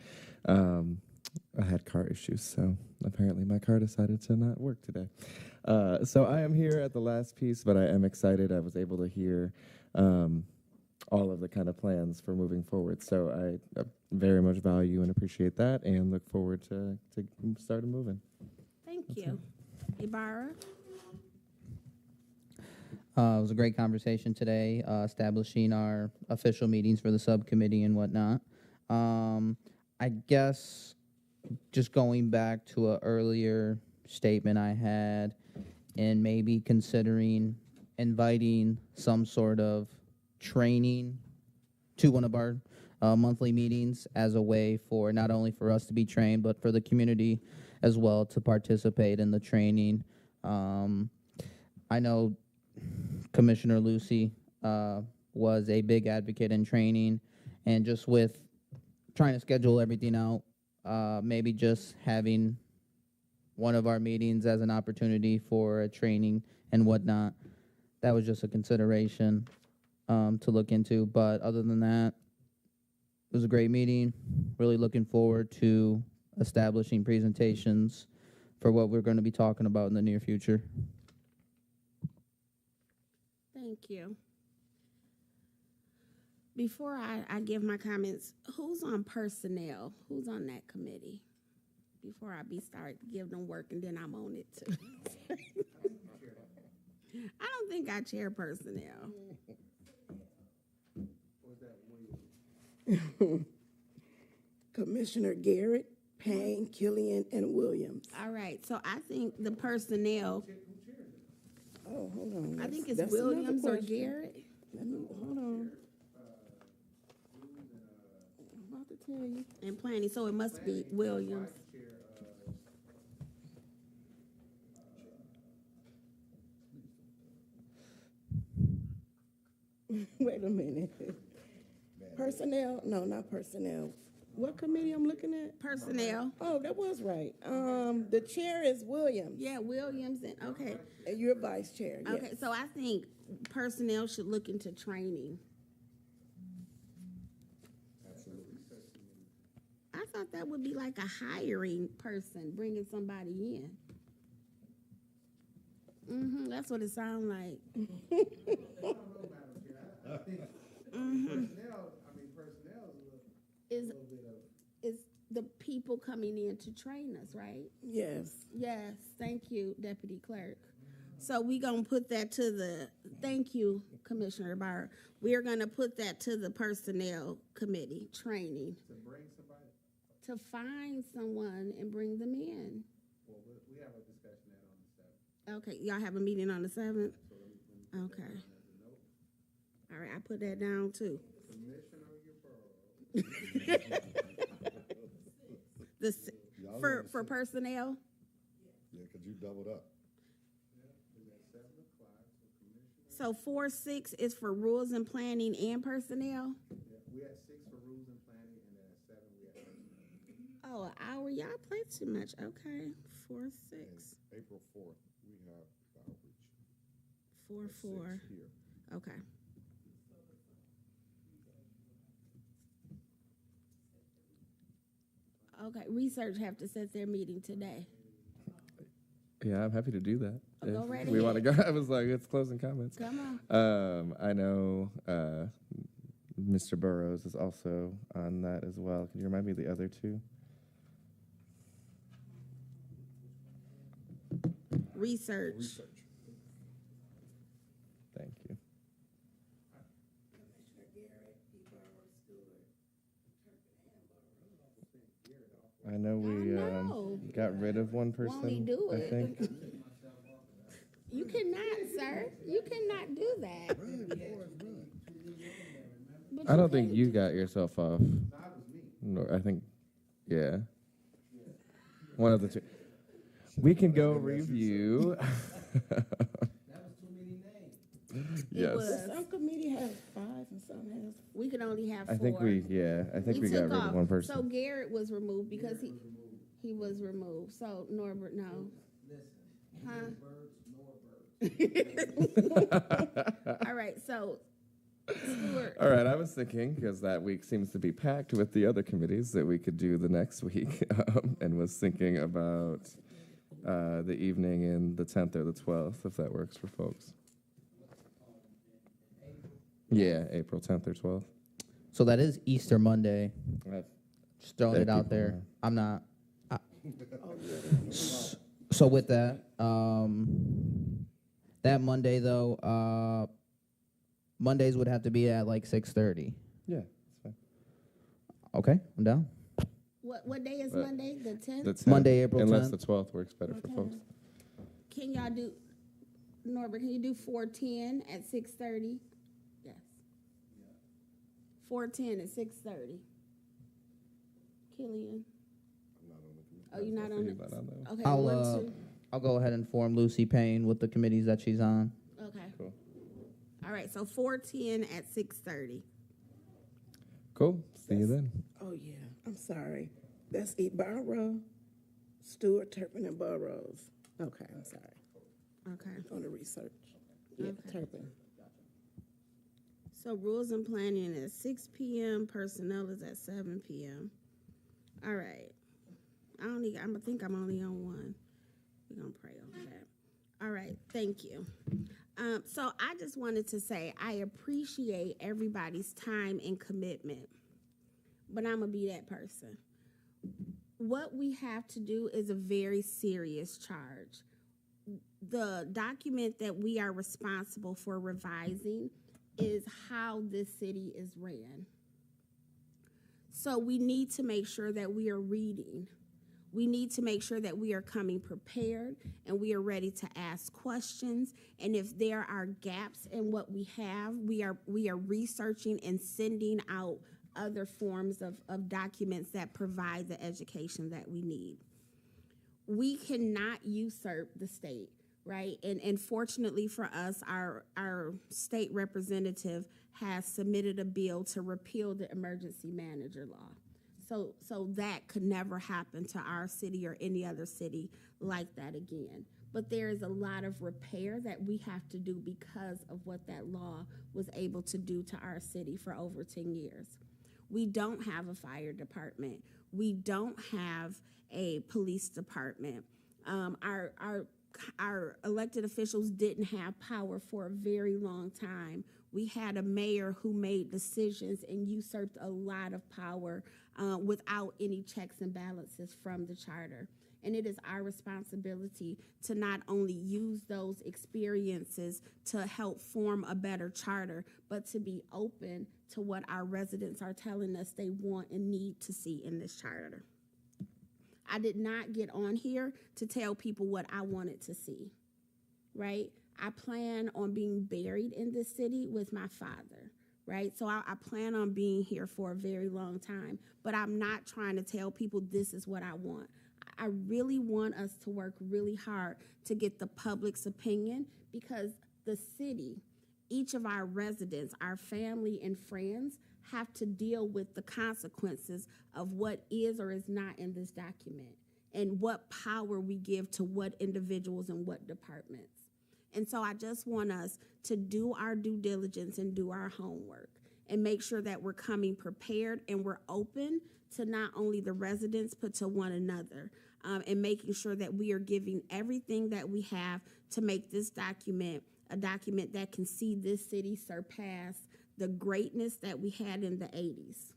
I had car issues, so apparently my car decided to not work today. So I am here at the last piece, but I am excited. I was able to hear all of the kind of plans for moving forward. So I very much value and appreciate that and look forward to starting moving. Thank you. Ibarra? It was a great conversation today, establishing our official meetings for the subcommittee and whatnot. I guess just going back to an earlier statement I had and maybe considering inviting some sort of training to one of our monthly meetings as a way for not only for us to be trained, but for the community as well to participate in the training. I know Commissioner Lucy was a big advocate in training, and just with trying to schedule everything out, maybe just having one of our meetings as an opportunity for a training and whatnot. That was just a consideration to look into. But other than that, it was a great meeting. Really looking forward to establishing presentations for what we're going to be talking about in the near future. Thank you. Before I give my comments, who's on personnel? Who's on that committee? Before I start giving them work and then I'm on it too. I don't think I chair personnel. Commissioner Garrett, Payne, Killian, and Williams. All right, so I think the personnel, Oh, hold on. I think it's That's another Williams or question. Garrett. Hold on. I'm about to tell you. And planning, so it must be Williams. Wait a minute. Personnel? No, not personnel. What committee I'm looking at? Personnel. Oh, that was right. The chair is Williams. Yeah, Williams and, okay. And you're vice chair, yes. Okay, so I think personnel should look into training. I thought that would be like a hiring person, bringing somebody in. That's what it sounds like. Is the people coming in to train us, right? Yes. Yes, thank you, Deputy Clerk. So we gonna put that to the, thank you, Commissioner Barr. We're gonna put that to the Personnel Committee, training. To bring somebody? To find someone and bring them in. Well, we have a discussion that on the 7th. Okay, y'all have a meeting on the 7th? Okay. All right, I put that down too. For personnel? Yeah, because you doubled up. So 4-6 is for rules and planning and personnel? Yeah, we had 6 for rules and planning, and then at 7 we had personnel. Oh, an hour, y'all play too much. Okay, 4-6. And April 4th, we have the outreach. 4-4. Here. Okay. Okay, research have to set their meeting today. Yeah, I'm happy to do that. Go If right we want to ahead. go. I was like, it's closing comments. Come on. I know Mr. Burrows is also on that as well. Can you remind me of the other two? research. Thank you. I know we got rid of one person. Won't he do I it? think. You cannot, sir. You cannot do that. But I don't can't think you got yourself off. No, I think, yeah. One of the two. We can go review. Yes. Some committee has 5 and some has. We could only have 4. I think we got We rid took of off. one person. So Garrett was removed because he was removed. So Norbert, no. Huh? All right, so Stuart. All right, I was thinking, because that week seems to be packed with the other committees, that we could do the next week, and was thinking about the evening in the 10th or the 12th, if that works for folks. Yeah, April 10th or 12th. So that is Easter Monday. Just throwing That it out people there. know. I'm not. So with that, that Monday though, Mondays would have to be at like 6:30. Yeah, that's fine. Okay, I'm down. What day is But Monday? The 10th? The 10th, Monday, April unless 10th. the 12th works better for folks. Can y'all do, Norbert, can you do 4:10 at 6:30? Yes. 4:10 at 6:30. Killian? Oh, you're not on it? He's not on there. Okay, I'll 1, 2. I'll go ahead and inform Lucy Payne with the committees that she's on. Okay. Cool. All right, so 4:10 at 6:30. Cool. See you then. Oh, yeah, I'm sorry. That's Ibarra, Stewart, Turpin, and Burrows. Okay, I'm sorry. Okay. On the research. Yeah, Okay. Turpin. So rules and planning is 6 p.m. Personnel is at 7 p.m. All right. I think I'm only on one. We're gonna pray over that. All right. Thank you. So I just wanted to say I appreciate everybody's time and commitment, but I'm gonna be that person. What we have to do is a very serious charge. The document that we are responsible for revising is how this city is ran. So we need to make sure that we are reading. We need to make sure that we are coming prepared and we are ready to ask questions. And if there are gaps in what we have, we are researching and sending out other forms of documents that provide the education that we need. We cannot usurp the state, right? And fortunately for us, our state representative has submitted a bill to repeal the emergency manager law. So that could never happen to our city or any other city like that again. But there is a lot of repair that we have to do because of what that law was able to do to our city for over 10 years. We don't have a fire department. We don't have a police department. Our elected officials didn't have power for a very long time. We had a mayor who made decisions and usurped a lot of power without any checks and balances from the charter. And it is our responsibility to not only use those experiences to help form a better charter, but to be open to what our residents are telling us they want and need to see in this charter. I did not get on here to tell people what I wanted to see, right? I plan on being buried in this city with my father, right? So I plan on being here for a very long time, but I'm not trying to tell people this is what I want. I really want us to work really hard to get the public's opinion because the city, each of our residents, our family and friends have to deal with the consequences of what is or is not in this document and what power we give to what individuals and what departments. And so I just want us to do our due diligence and do our homework and make sure that we're coming prepared and we're open to not only the residents but to one another, and making sure that we are giving everything that we have to make this document a document that can see this city surpass the greatness that we had in the 80s,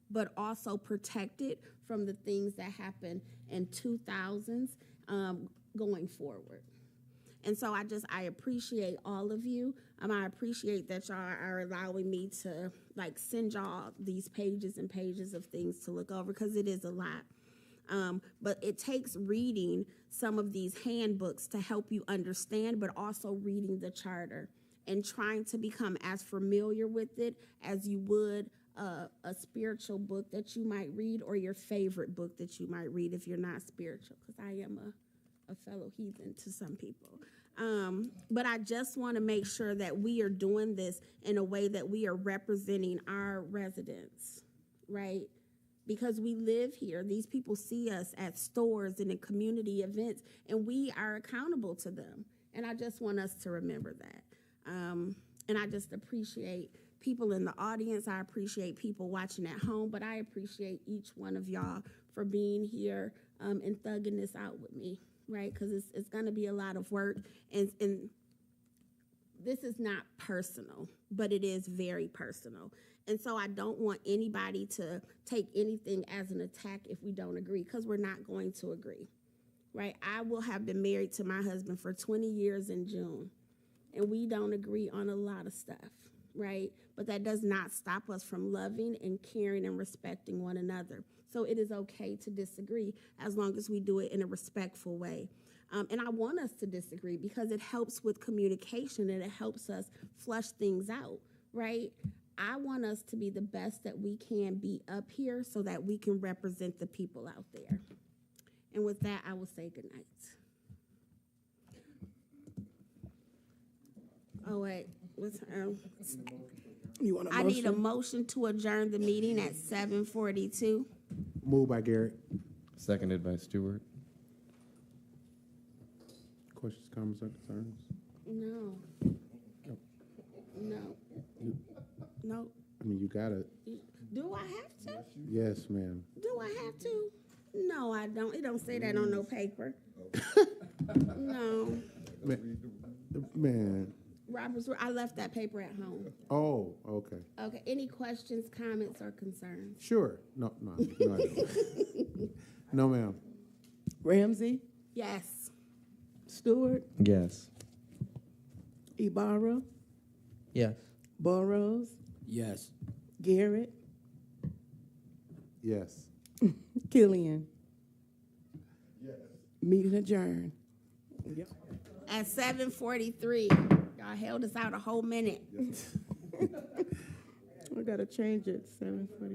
but also protect it from the things that happened in 2000s, going forward. And so I appreciate all of you. I appreciate that y'all are allowing me to like send y'all these pages and pages of things to look over, because it is a lot. But it takes reading some of these handbooks to help you understand, but also reading the charter and trying to become as familiar with it as you would a spiritual book that you might read, or your favorite book that you might read if you're not spiritual, because I am a fellow heathen to some people. But I just want to make sure that we are doing this in a way that we are representing our residents, right? Because we live here. These people see us at stores and in community events, and we are accountable to them. And I just want us to remember that. And I just appreciate people in the audience. I appreciate people watching at home, but I appreciate each one of y'all for being here and thugging this out with me, right? Because it's going to be a lot of work. And this is not personal, but it is very personal. And so I don't want anybody to take anything as an attack if we don't agree, because we're not going to agree, right? I will have been married to my husband for 20 years in June, and we don't agree on a lot of stuff, right? But that does not stop us from loving and caring and respecting one another. So it is okay to disagree as long as we do it in a respectful way. And I want us to disagree because it helps with communication and it helps us flush things out, right? I want us to be the best that we can be up here so that we can represent the people out there. And with that, I will say good night. Oh, wait. What's, You want a I motion? need a motion to adjourn the meeting at 7:42. Moved by Garrett. Seconded by Stewart. Questions, comments, or concerns? No. No. No. I mean, you gotta, Do I have to? yes, ma'am. Do I have to? No, I don't. It don't say that on no paper. No. Man, Robert's, I left that paper at home. oh, okay. Okay, any questions, comments, or concerns? Sure. No, I don't. No, ma'am. Ramsey, Yes. Stewart, Yes. Ibarra, Yes. Burrows, Yes. Garrett, Yes. Killian. Yes. Meeting adjourned. Yep. At 7:43. Y'all held us out a whole minute. We gotta change it, 7:40.